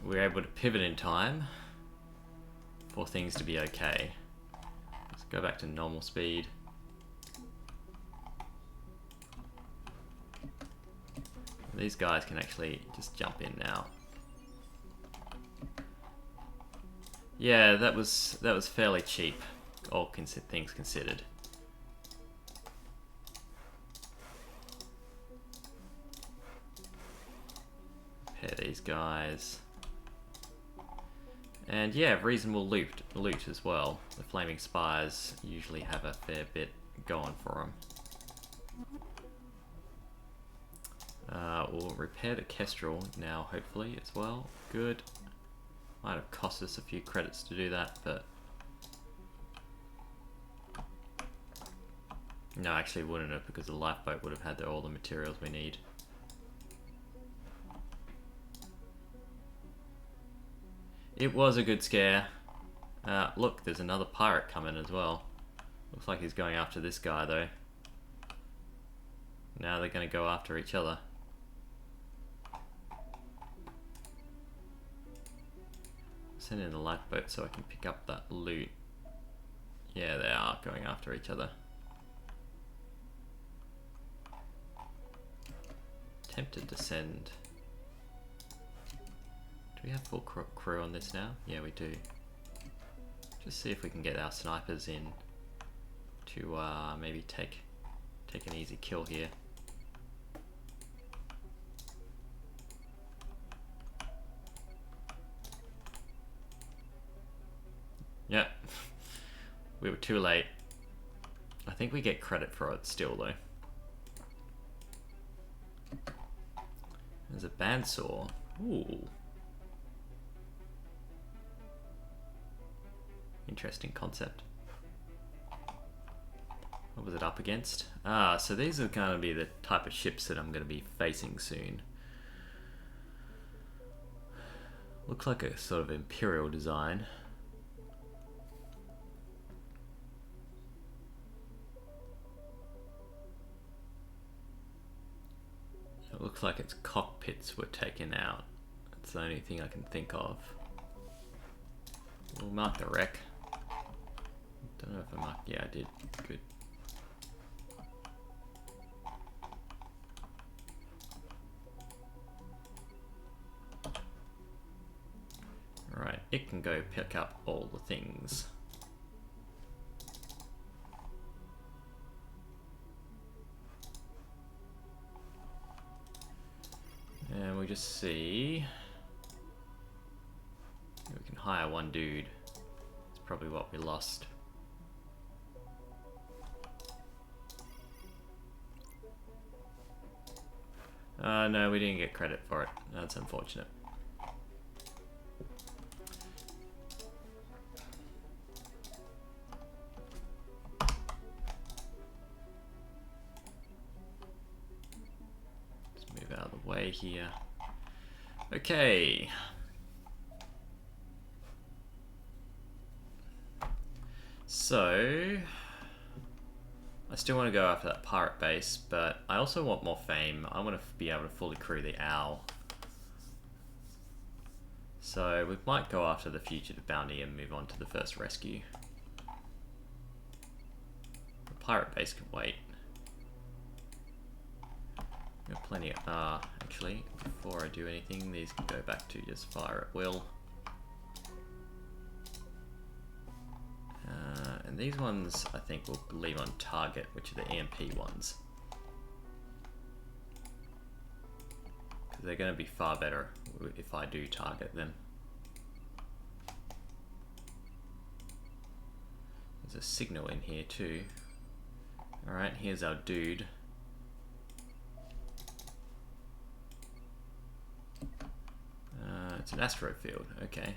we were able to pivot in time for things to be okay. Let's go back to normal speed. These guys can actually just jump in now. Yeah, that was fairly cheap, all things considered. Repair these guys. And yeah, reasonable loot as well. The flaming spires usually have a fair bit going for them. We'll repair the Kestrel now, hopefully, as well. Good. Might have cost us a few credits to do that, but... No, actually wouldn't have, because the lifeboat would have had all the materials we need. It was a good scare. Look, there's another pirate coming as well. Looks like he's going after this guy, though. Now they're going to go after each other. Send in the lifeboat so I can pick up that loot. Yeah, they are going after each other. Tempted to send... Do we have full crew on this now? Yeah, we do. Just see if we can get our snipers in to maybe take an easy kill here. Yep, we were too late. I think we get credit for it still though. There's a bandsaw. Ooh. Interesting concept. What was it up against? So these are going to be the type of ships that I'm going to be facing soon. Looks like a sort of imperial design. It looks like its cockpits were taken out. That's the only thing I can think of. We'll mark the wreck. Don't know if I marked. Yeah, I did. Good. Alright, it can go pick up all the things. And we just see... we can hire one dude. It's probably what we lost. No, we didn't get credit for it. That's unfortunate. Let's move out of the way here. Okay. So, I still want to go after that pirate base, but I also want more fame. I want to be able to fully crew the Owl. So we might go after the fugitive bounty and move on to the first rescue. The pirate base can wait. We have plenty of... actually, before I do anything, these can go back to just fire at will. And these ones, I think, we'll leave on target, which are the EMP ones. Because they're going to be far better if I do target them. There's a signal in here too. Alright, here's our dude. It's an asteroid field, okay.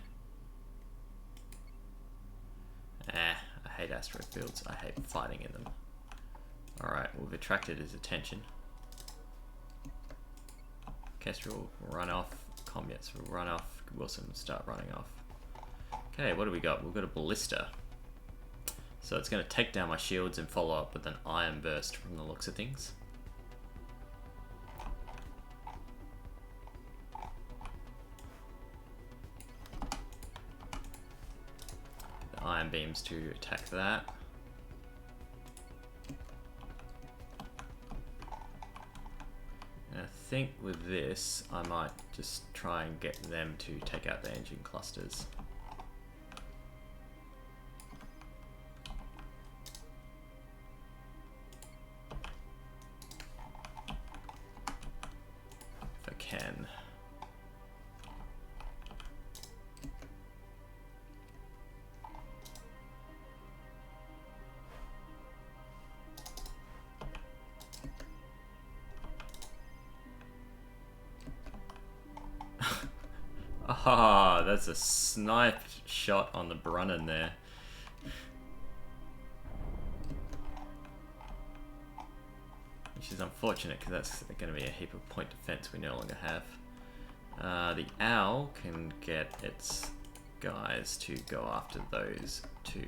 I hate asteroid fields. I hate fighting in them. Alright, we've attracted his attention. Kestrel will run off. Comets will run off. Wilson will start running off. Okay, what do we got? We've got a ballista. So it's going to take down my shields and follow up with an iron burst from the looks of things. Iron beams to attack that. And I think with this, I might just try and get them to take out the engine clusters. If I can. Ah, that's a sniped shot on the Brunnan there. Which is unfortunate because that's going to be a heap of point defense we no longer have. The Owl can get its guys to go after those two.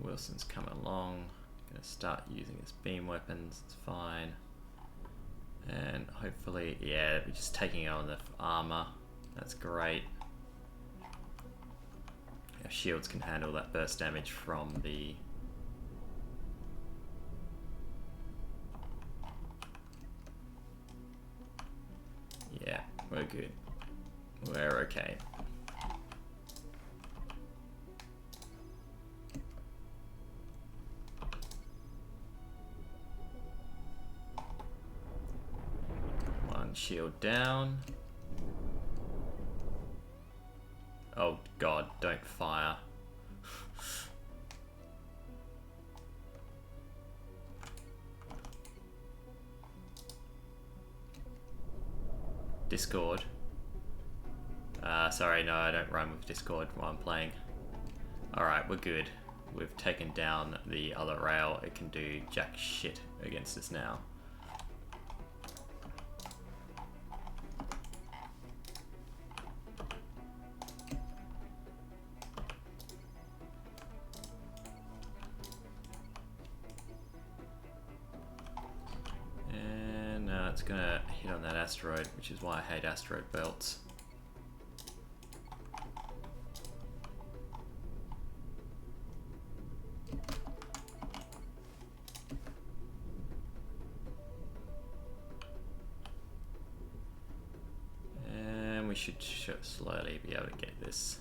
Wilson's coming along. Gonna start using his beam weapons. It's fine. And hopefully, yeah, we're just taking on the armor. That's great. Our shields can handle that burst damage from the... yeah, we're good. We're okay. Shield down. Oh god, don't fire. Discord. Sorry, no, I don't run with Discord while I'm playing. Alright, we're good. We've taken down the other rail. It can do jack shit against us now. it's gonna hit on that asteroid, which is why I hate asteroid belts. And we should slowly be able to get this.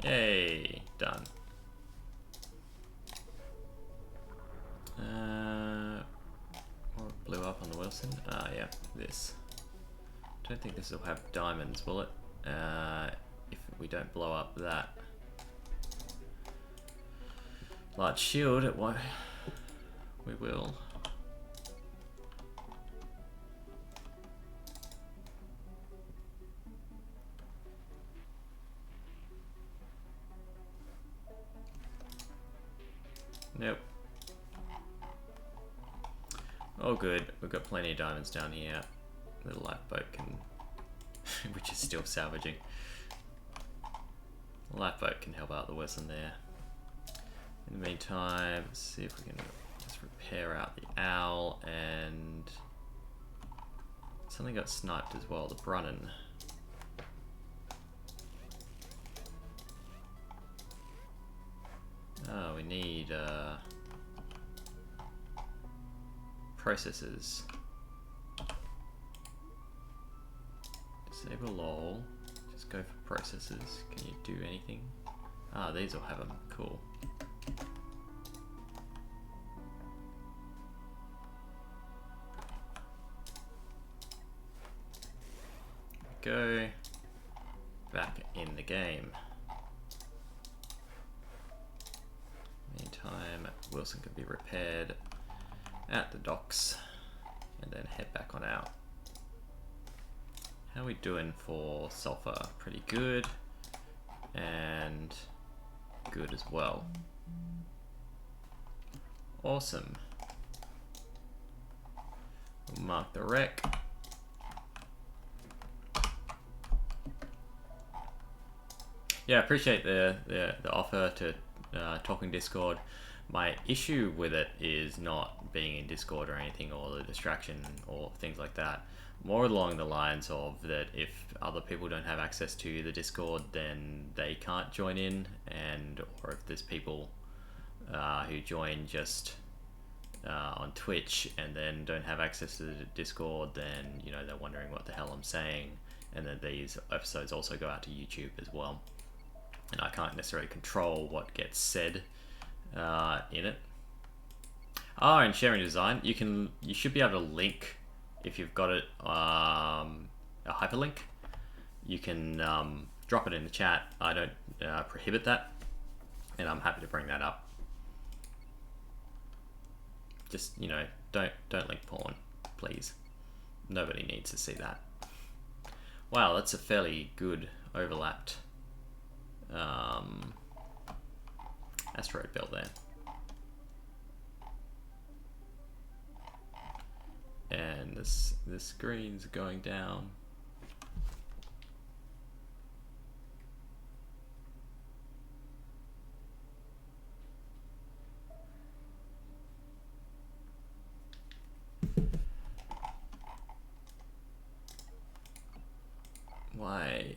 Yay, done. What blew up on the Wilson? Ah, yeah, this. Don't think this will have diamonds, will it? If we don't blow up that large shield, it won't. We will. Nope. Oh good, we've got plenty of diamonds down here. The lifeboat can, which is still salvaging. The lifeboat can help out the Wilson there. In the meantime, let's see if we can just repair out the owl, and something got sniped as well, the Brunnin. Oh, we need processors. Disable all. Just go for processors. Can you do anything? Ah, these will have them. Cool. Go back in the game. Meantime, Wilson can be repaired at the docks and then head back on out. How are we doing for sulfur? Pretty good, and good as well. Awesome. We'll mark the wreck. Yeah, I appreciate the offer to talk in Discord. My issue with it is not being in Discord or anything, or the distraction or things like that. More along the lines of that if other people don't have access to the Discord, then they can't join in, and or if there's people who join just on Twitch and then don't have access to the Discord, then you know they're wondering what the hell I'm saying, and then these episodes also go out to YouTube as well. And I can't necessarily control what gets said in it. Oh, and sharing design, you should be able to link if you've got it a hyperlink. You can drop it in the chat. I don't prohibit that, and I'm happy to bring that up. Just don't link porn, please. Nobody needs to see that. Wow, that's a fairly good overlapped asteroid belt there. And the screen's going down. Why?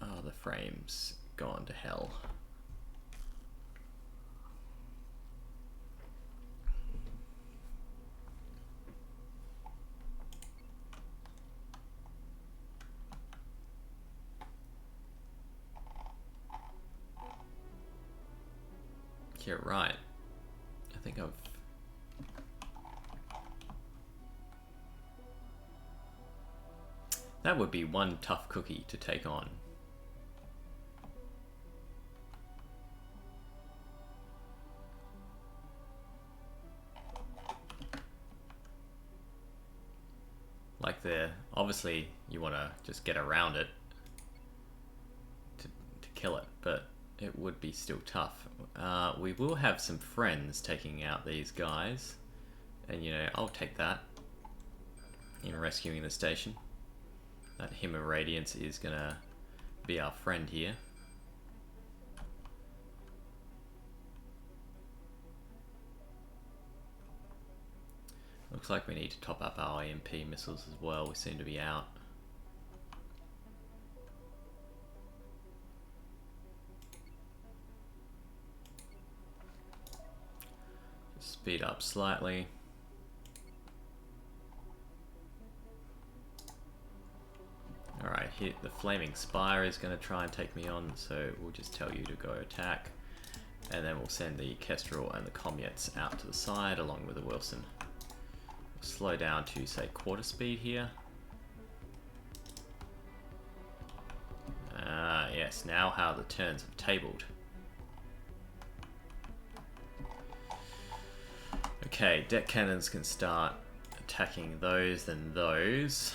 Oh, the frame's gone to hell. You're right. I think I've... That would be one tough cookie to take on. like they're obviously you want to just get around it to kill it, but it would be still tough. We will have some friends taking out these guys, and you know, I'll take that in rescuing the station. That Hymn of Radiance is gonna be our friend here. Looks like we need to top up our EMP missiles as well. We seem to be out. Just speed up slightly. Alright, here the Flaming Spire is going to try and take me on, so we'll just tell you to go attack. And then we'll send the Kestrel and the Comets out to the side along with the Wilson. We'll slow down to, say, quarter speed here. Yes, now how the turns have tabled. Okay, deck cannons can start attacking those, then those.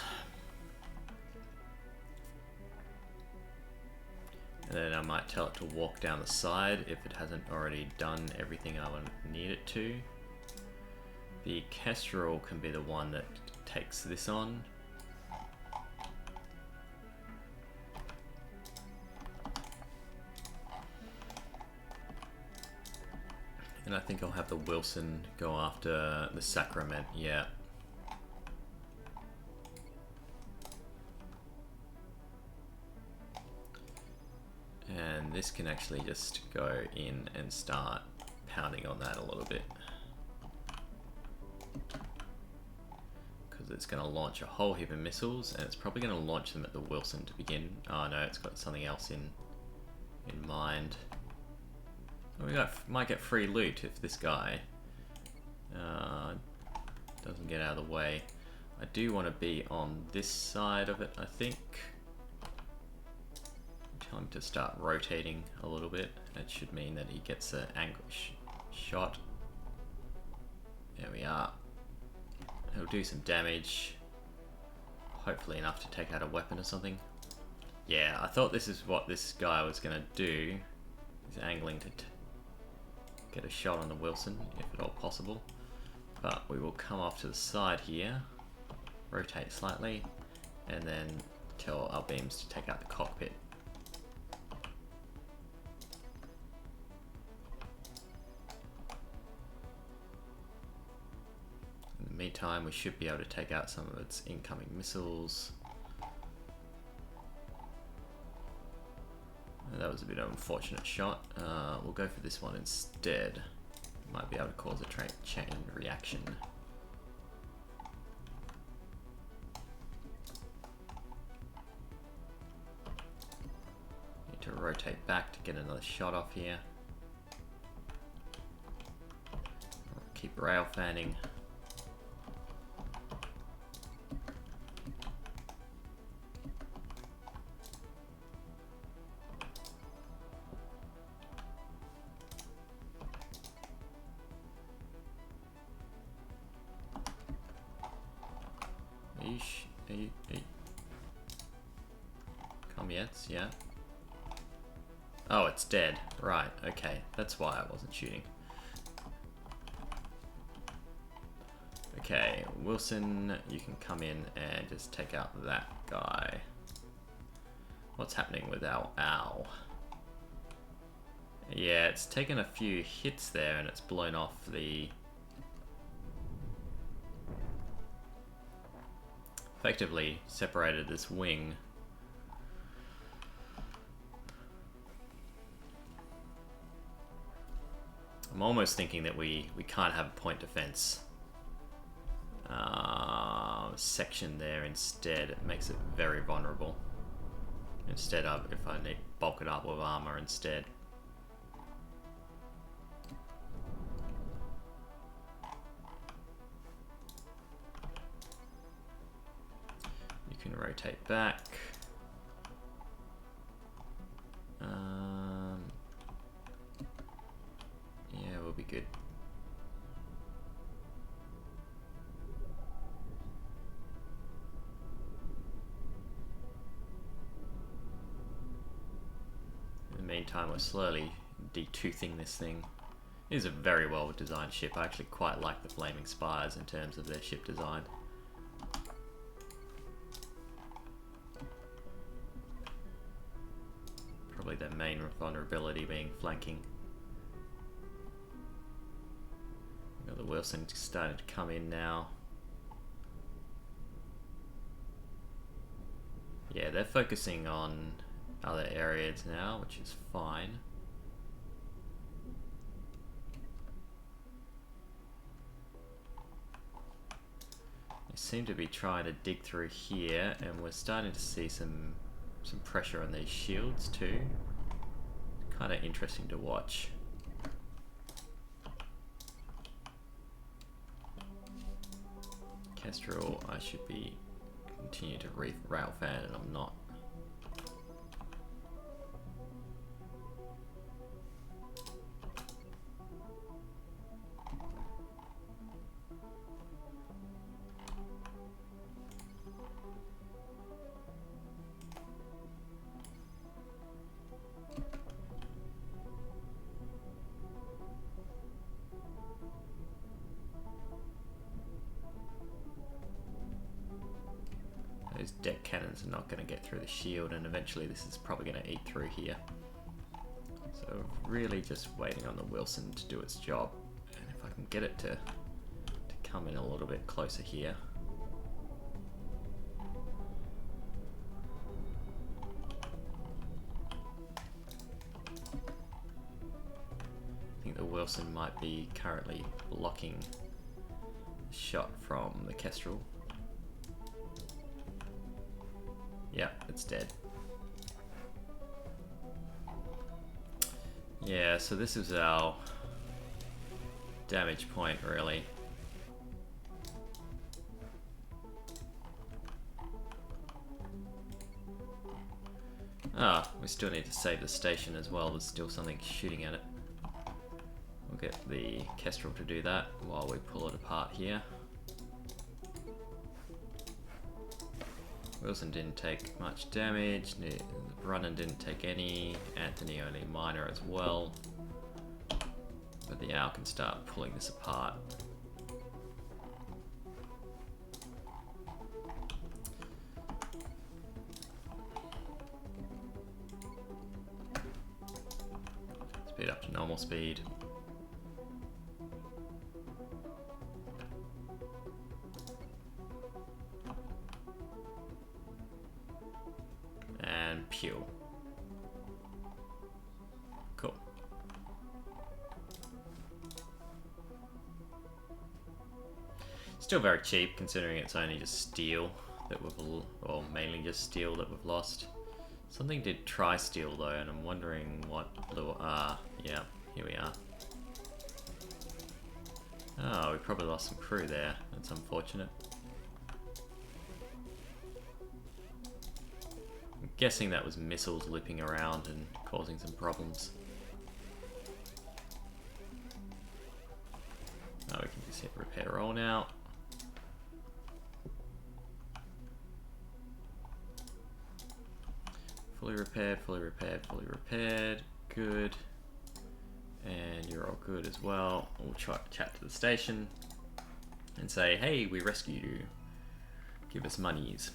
And then I might tell it to walk down the side if it hasn't already done everything I would need it to. The Kestrel can be the one that takes this on. And I think I'll have the Wilson go after the Sacrament, yeah. And this can actually just go in and start pounding on that a little bit. Because it's going to launch a whole heap of missiles, and it's probably going to launch them at the Wilson to begin. Oh no, it's got something else in mind. We might get free loot if this guy doesn't get out of the way. I do want to be on this side of it, I think. Tell him to start rotating a little bit. That should mean that he gets an angle shot. There we are. He'll do some damage. Hopefully enough to take out a weapon or something. Yeah, I thought this is what this guy was going to do. He's angling to get a shot on the Wilson, if at all possible. But we will come off to the side here, rotate slightly, and then tell our beams to take out the cockpit. In the meantime, we should be able to take out some of its incoming missiles. That was a bit of an unfortunate shot. We'll go for this one instead. Might be able to cause a chain reaction. Need to rotate back to get another shot off here. Keep rail fanning. Comets, yeah. Oh, it's dead. Right, okay. That's why I wasn't shooting. Okay, Wilson, you can come in and just take out that guy. What's happening with our owl? Yeah, it's taken a few hits there and it's blown off the... effectively separated this wing. I'm almost thinking that we can't have a point defense section there instead. It makes it very vulnerable. Instead of if I need bulk it up with armor instead. You can rotate back. Yeah, we'll be good. meantime, we're slowly detoothing this thing. It is a very well designed ship. I actually quite like the Flaming Spires in terms of their ship design. Probably their main vulnerability being flanking. The Wilson's starting to come in now. Yeah, they're focusing on other areas now, which is fine. They seem to be trying to dig through here, and we're starting to see some pressure on these shields too. Kind of interesting to watch. Kestrel, I should be continue to rail fan, and I'm not. Those deck cannons are not going to get through the shield, and eventually this is probably going to eat through here. So really just waiting on the Wilson to do its job, and if I can get it to come in a little bit closer here. I think the Wilson might be currently blocking a shot from the Kestrel. Yeah, it's dead. Yeah, so this is our damage point, really. Ah, we still need to save the station as well. There's still something shooting at it. We'll get the Kestrel to do that while we pull it apart here. Wilson didn't take much damage, Brunnan didn't take any, Anthony only minor as well. But the owl can start pulling this apart. Speed up to normal speed. And pew. Cool. Still very cheap considering it's only just steel that we've, or mainly just steel that we've lost. Something did try steel though, and I'm wondering what blew. Yeah, here we are. Oh, we probably lost some crew there. That's unfortunate. I'm guessing that was missiles looping around and causing some problems. Oh, we can just hit repair all now. Fully repaired, fully repaired, fully repaired. Good. And you're all good as well. We'll try to chat to the station and say, hey, we rescued you. Give us monies.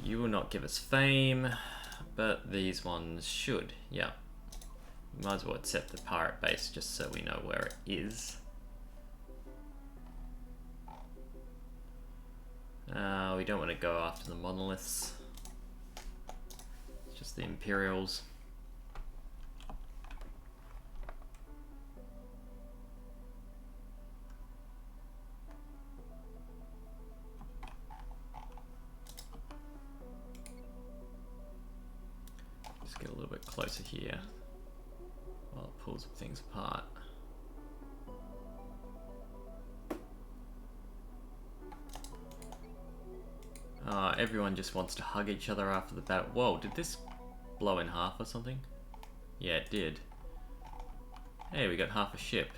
You will not give us fame, but these ones should. Yeah. Might as well accept the pirate base just so we know where it is. We don't want to go after the monoliths. It's just the Imperials. Just get a little bit closer here while it pulls things apart. Everyone just wants to hug each other after the battle. Whoa, did this blow in half or something? Yeah, it did. Hey, we got half a ship.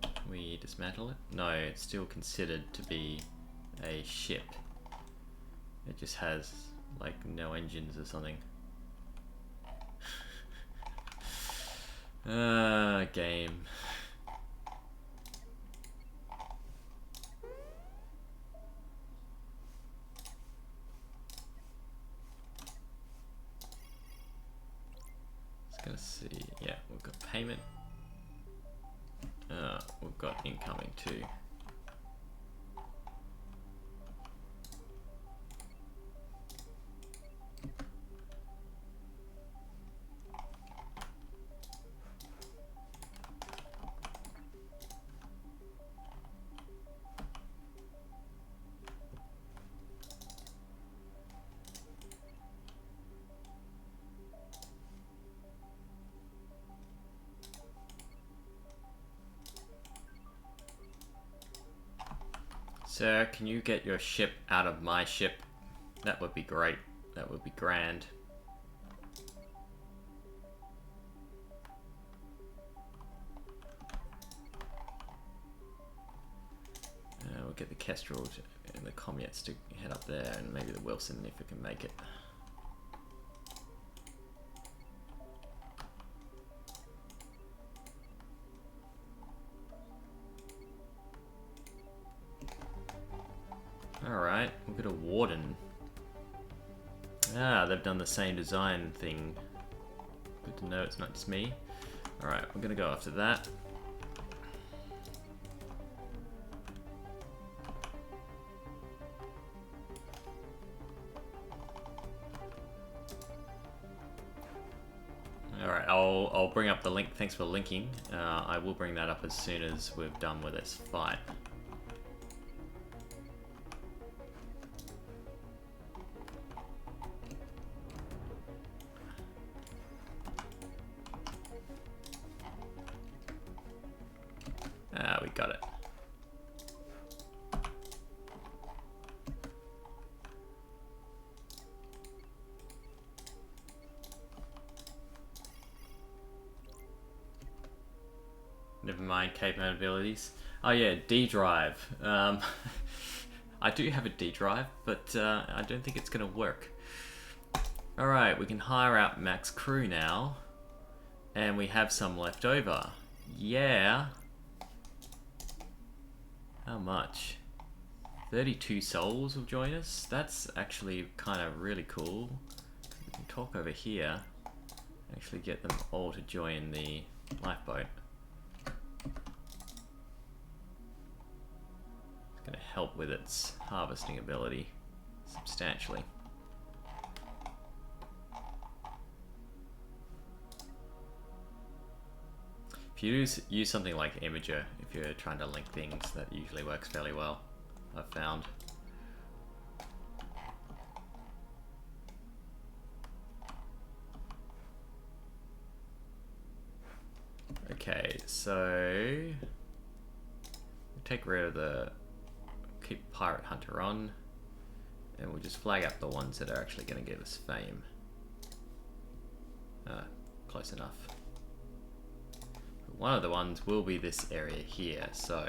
Can we dismantle it? No, it's still considered to be a ship. It just has like no engines or something. Game. Just gonna see. Yeah, we've got payment. We've got incoming too. Sir, can you get your ship out of my ship? That would be great. That would be grand. We'll get the Kestrel and the Comets to head up there, and maybe the Wilson if it can make it. Alright, we've got a Warden. Ah, they've done the same design thing. Good to know it's not just me. Alright, we're gonna go after that. Alright, I'll bring up the link. Thanks for linking. I will bring that up as soon as we've done with this fight. We got it. Never mind capabilities. Oh yeah, D drive. I do have a D drive, but I don't think it's gonna work. Alright, we can hire out max crew now. And we have some left over. Yeah. How much? 32 souls will join us. That's actually kind of really cool. We can talk over here. Actually get them all to join the lifeboat. It's going to help with its harvesting ability substantially. If you use something like Imager, if you're trying to link things, that usually works fairly well, I've found. Okay, so take rid of the, keep Pirate Hunter on, and we'll just flag up the ones that are actually going to give us fame. Close enough. One of the ones will be this area here, so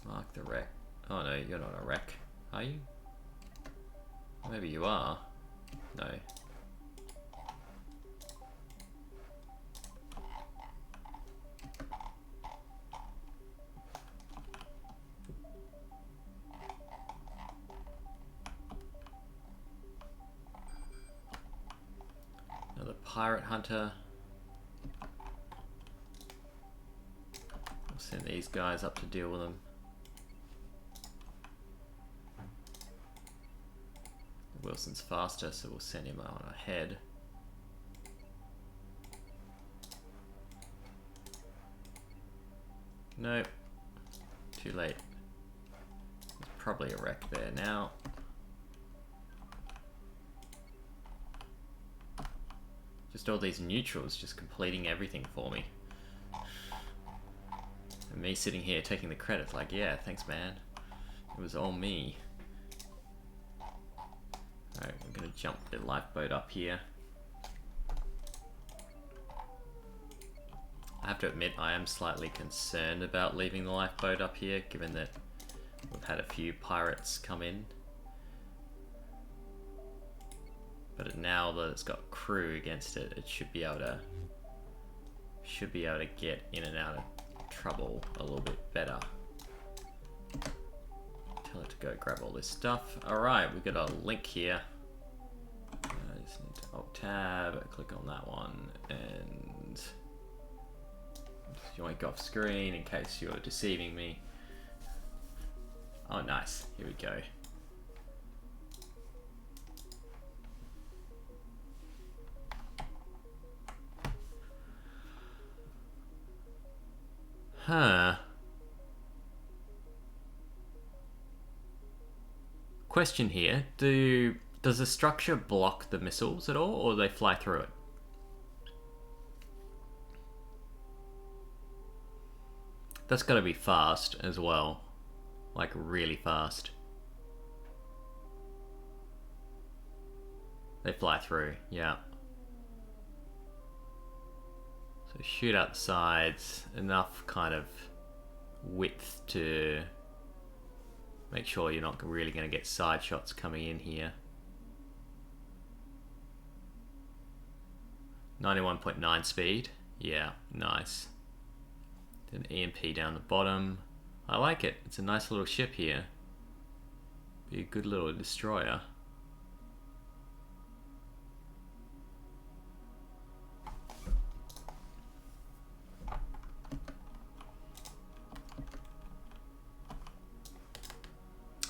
mark the wreck. Oh no, you're not a wreck, are you? Maybe you are. No. Another Pirate Hunter. We'll send these guys up to deal with them. Wilson's faster, so we'll send him on ahead. Nope. Too late. There's probably a wreck there now. Just all these neutrals just completing everything for me. And me sitting here taking the credit like, yeah, thanks man. It was all me. Alright, we're gonna jump the lifeboat up here. I have to admit I am slightly concerned about leaving the lifeboat up here, given that we've We've had a few pirates come in. But now that it's got crew against it, it should be able to get in and out of trouble a little bit better. Tell it to go grab all this stuff. Alright, we've got a link here. I just need to alt tab, click on that one, and yoink off screen in case you're deceiving me. Oh nice, here we go. Huh. Question here, does the structure block the missiles at all, or do they fly through it? That's gotta be fast as well. Like really fast. They fly through, yeah. So shoot out the sides, enough kind of width to make sure you're not really going to get side shots coming in here. 91.9 speed, yeah, nice. Then EMP down the bottom. I like it, it's a nice little ship here. Be a good little destroyer.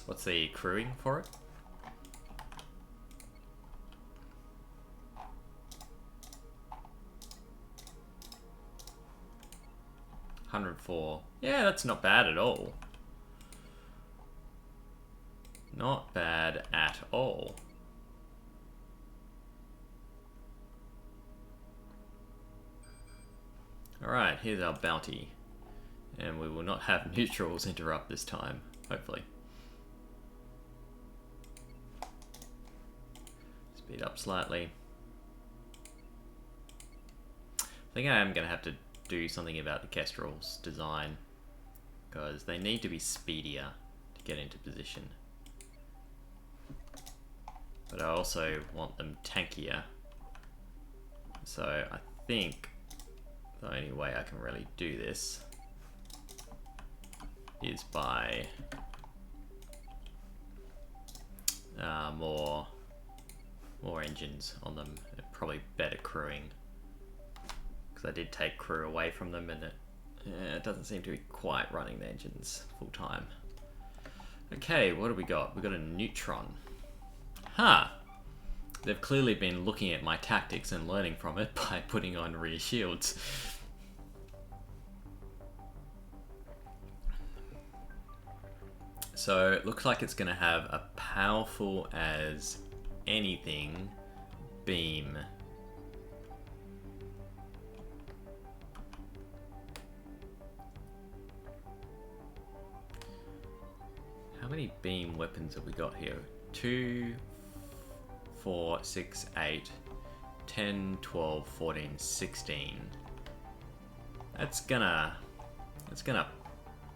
What's the crewing for it? $104. Yeah, that's not bad at all. Not bad at all. Alright, here's our bounty. And we will not have neutrals interrupt this time, hopefully. Speed up slightly. I think I am going to have to do something about the Kestrel's design, because they need to be speedier to get into position. But I also want them tankier. So I think the only way I can really do this is by more engines on them, and probably better crewing. Because I did take crew away from them, and it doesn't seem to be quite running the engines full time. Okay, what do we got? We got a neutron. Huh. They've clearly been looking at my tactics and learning from it by putting on rear shields. So it looks like it's going to have a powerful as anything beam. How many beam weapons have we got here? 2, 4, 6, 8, 10, 12, 14, 16. That's gonna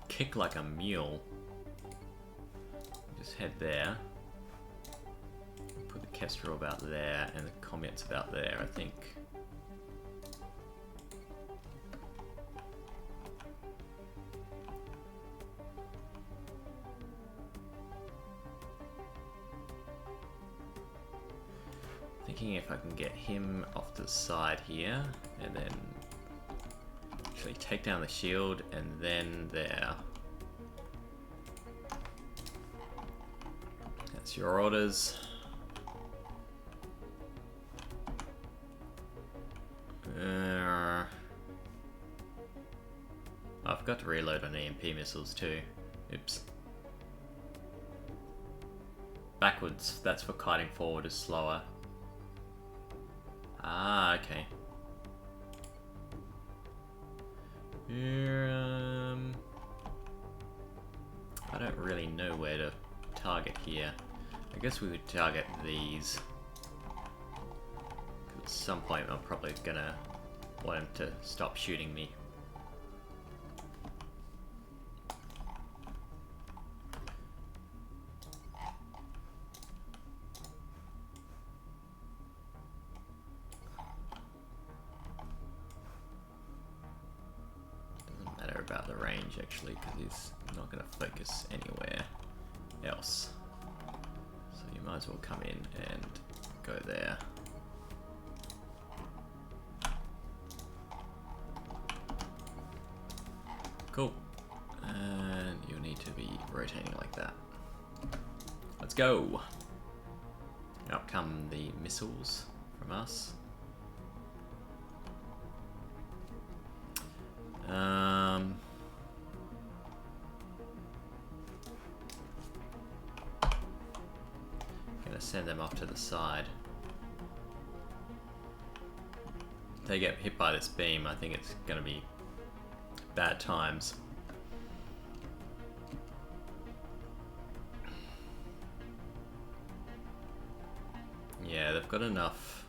kick like a mule. Just head there. Put the Kestrel about there, and the Comet's about there, I think. Thinking if I can get him off to the side here, and then actually take down the shield, and then there. That's your orders. I forgot to reload on EMP missiles too. Oops. Backwards, that's for kiting forward is slower. Ah, okay. I don't really know where to target here. I guess we would target these. At some point I'm probably gonna want him to stop shooting me. about the range actually, because he's not going to focus anywhere else. So you might as well come in and go there. Cool. And you'll need to be rotating like that. Let's go. Out come the missiles from us. Gonna send them off to the side. If they get hit by this beam, I think it's gonna be bad times. Yeah, they've got enough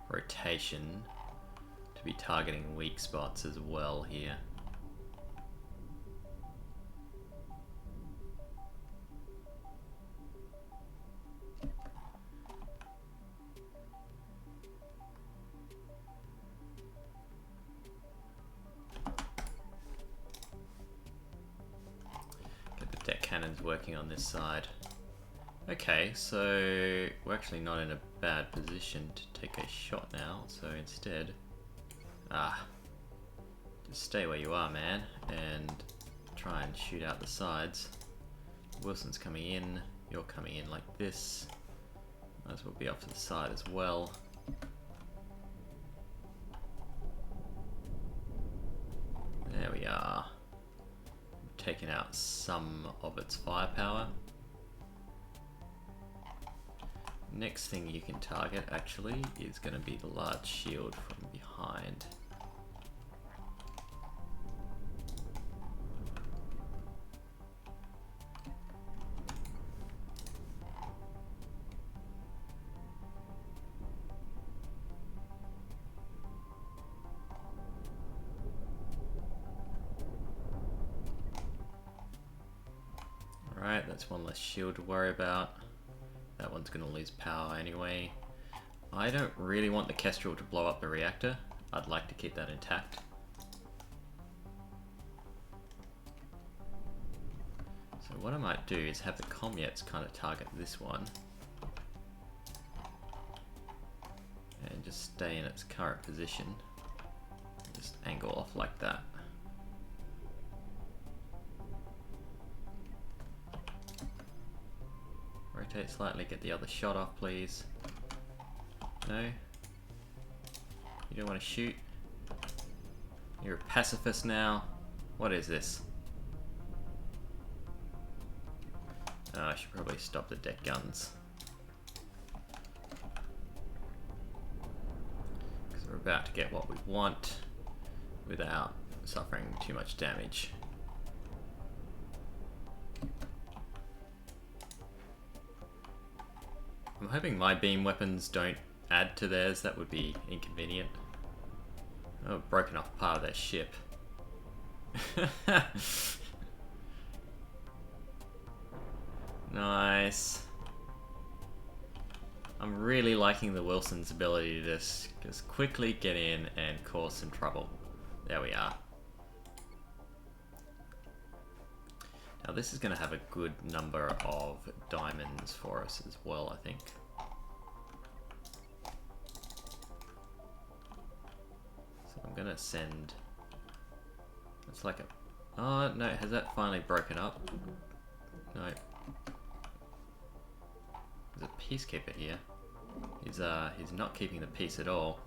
rotation to be targeting weak spots as well here. Get the deck cannons working on this side. Okay, so we're actually not in a bad position to take a shot now, so instead, just stay where you are, man, and try and shoot out the sides. Wilson's coming in, you're coming in like this. Might as well be off to the side as well. There we are. Taking out some of its firepower. Next thing you can target actually is going to be the large shield from behind. Alright, that's one less shield to worry about. That one's going to lose power anyway. I don't really want the Kestrel to blow up the reactor. I'd like to keep that intact. So what I might do is have the Comets kind of target this one. And just stay in its current position. Just angle off like that. Rotate slightly, get the other shot off, please. No? You don't want to shoot? You're a pacifist now? What is this? Oh, I should probably stop the deck guns. Because we're about to get what we want without suffering too much damage. I'm hoping my beam weapons don't add to theirs, that would be inconvenient. Oh, broken off part of their ship. Nice. I'm really liking the Wilson's ability to just quickly get in and cause some trouble. There we are. Now this is going to have a good number of diamonds for us as well, I think. So I'm going to send... It's like a... Oh, no, has that finally broken up? No. There's a peacekeeper here. He's not keeping the peace at all.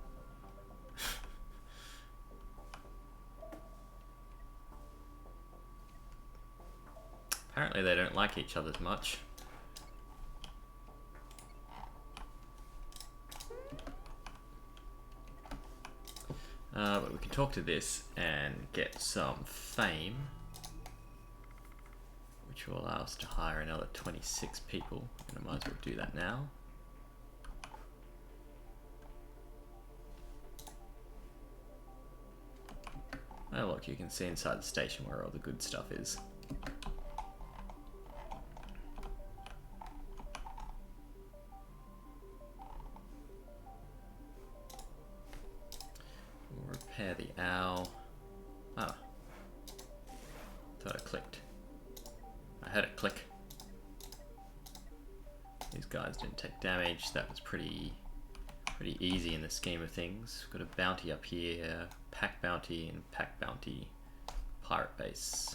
Apparently they don't like each other much. But we can talk to this and get some fame, which will allow us to hire another 26 people, and I might as well do that now. Oh look, you can see inside the station where all the good stuff is. We'll repair the owl. Ah. Thought it clicked. I heard it click. These guys didn't take damage. That was pretty easy in the scheme of things. Got a bounty up here, pack bounty and pack bounty, pirate base.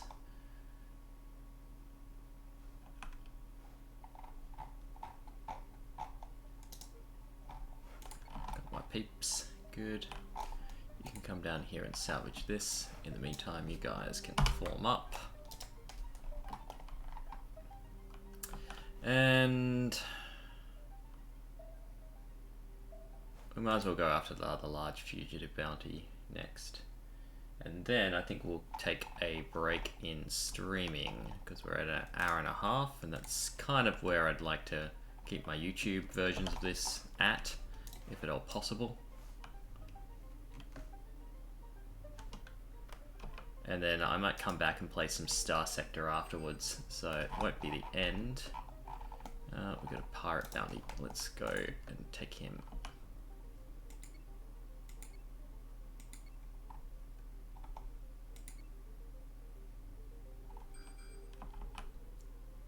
Got my peeps, good. You can come down here and salvage this. In the meantime, you guys can form up. And we might as well go after the other large fugitive bounty next. And then I think we'll take a break in streaming because we're at an hour and a half, and that's kind of where I'd like to keep my YouTube versions of this at, if at all possible. And then I might come back and play some Star Sector afterwards, so it won't be the end. We've got a pirate bounty. Let's go and take him.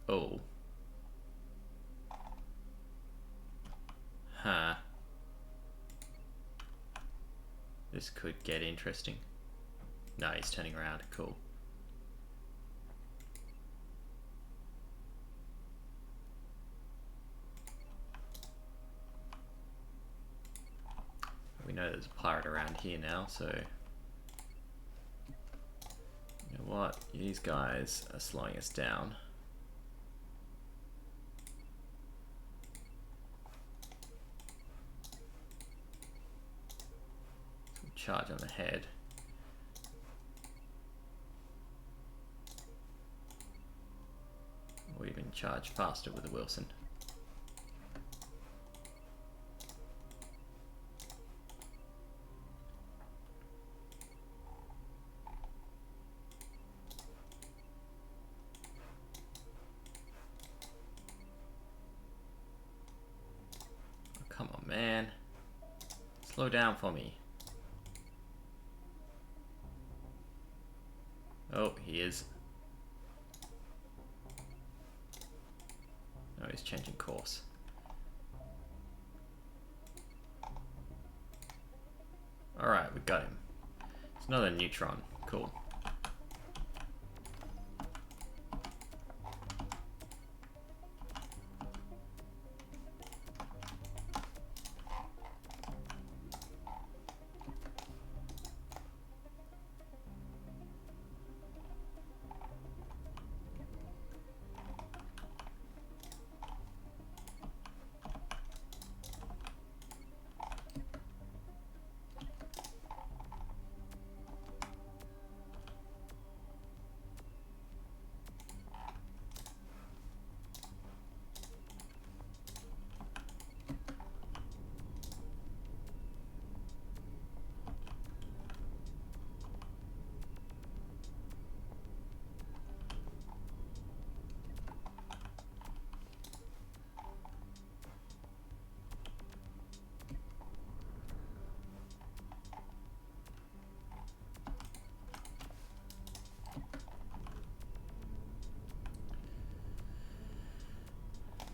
Oh. Huh. This could get interesting. No, he's turning around. Cool. We know there's a pirate around here now, so you know what? These guys are slowing us down. So we charge on ahead. Or even charge faster with the Wilson. Come on, man. Slow down for me. Oh, he is. Oh, he's changing course. Alright, we got him. It's another neutron. Cool.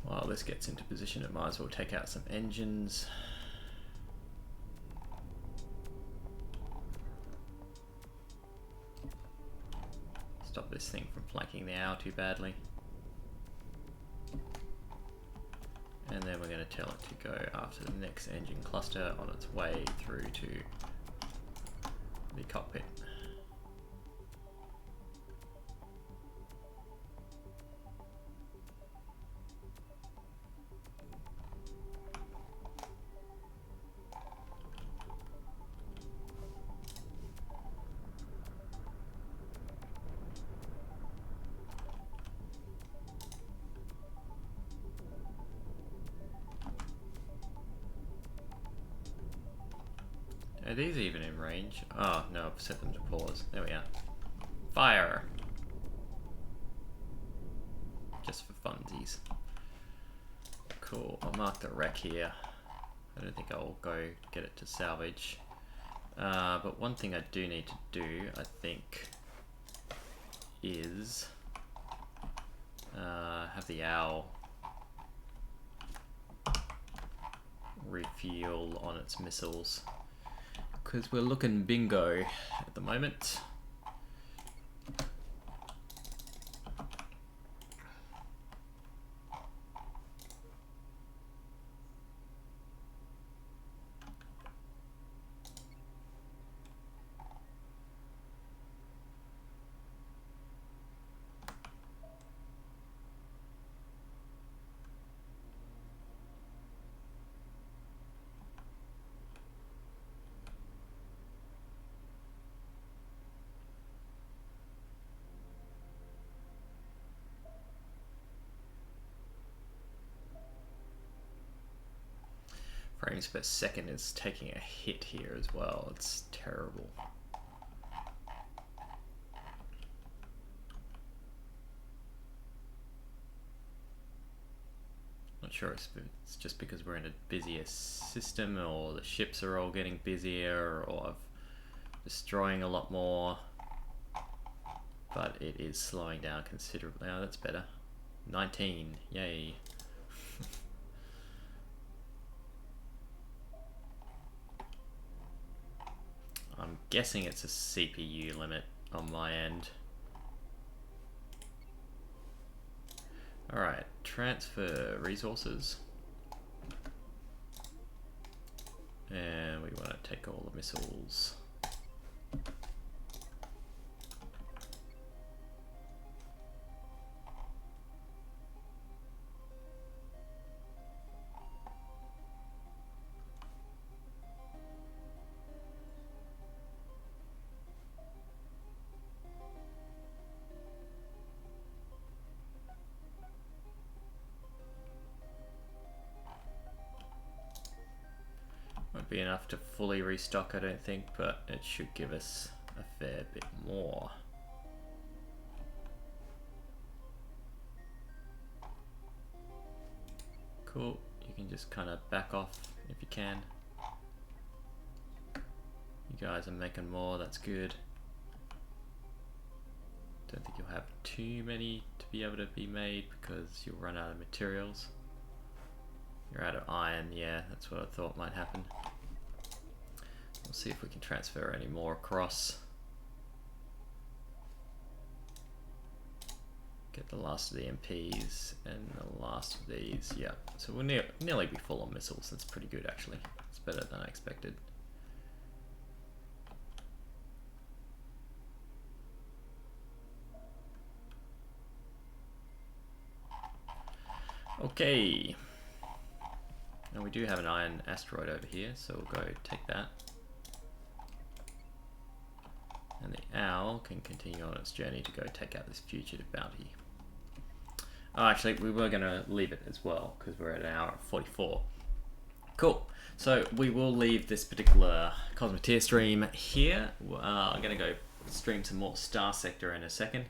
While this gets into position, it might as well take out some engines. Stop this thing from flanking the hour too badly. And then we're going to tell it to go after the next engine cluster on its way through to the cockpit. Are these even in range? Oh no, I've set them to pause. There we are. Fire! Just for funsies. Cool, I'll mark the wreck here. I don't think I'll go get it to salvage. But one thing I do need to do, I think, is have the owl refuel on its missiles, because we're looking bingo at the moment. Frames per second is taking a hit here as well. It's terrible. Not sure if it's just because we're in a busier system, or the ships are all getting busier, or I'm destroying a lot more. But it is slowing down considerably. Oh, that's better. 19, yay. I'm guessing it's a CPU limit on my end. Alright, transfer resources. And we want to take all the missiles. Won't be enough to fully restock, I don't think, but it should give us a fair bit more. Cool, you can just kind of back off if you can. You guys are making more, that's good. Don't think you'll have too many to be able to be made because you'll run out of materials. You're out of iron, yeah, that's what I thought might happen. We'll see if we can transfer any more across. Get the last of the MPs and the last of these, yeah. So we'll nearly be full on missiles, that's pretty good actually. It's better than I expected. Okay. Now we do have an iron asteroid over here, so we'll go take that. And the owl can continue on its journey to go take out this fugitive bounty. Oh, actually, we were going to leave it as well, because we're at an hour 44. Cool. So we will leave this particular Cosmoteer stream here. I'm going to go stream some more Star Sector in a second.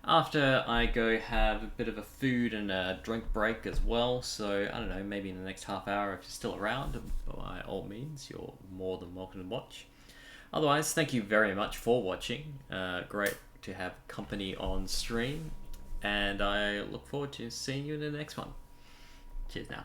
After I go have a bit of a food and a drink break as well, so I don't know, maybe in the next half hour if you're still around, by all means, you're more than welcome to watch. Otherwise, thank you very much for watching. Great to have company on stream, and I look forward to seeing you in the next one. Cheers now.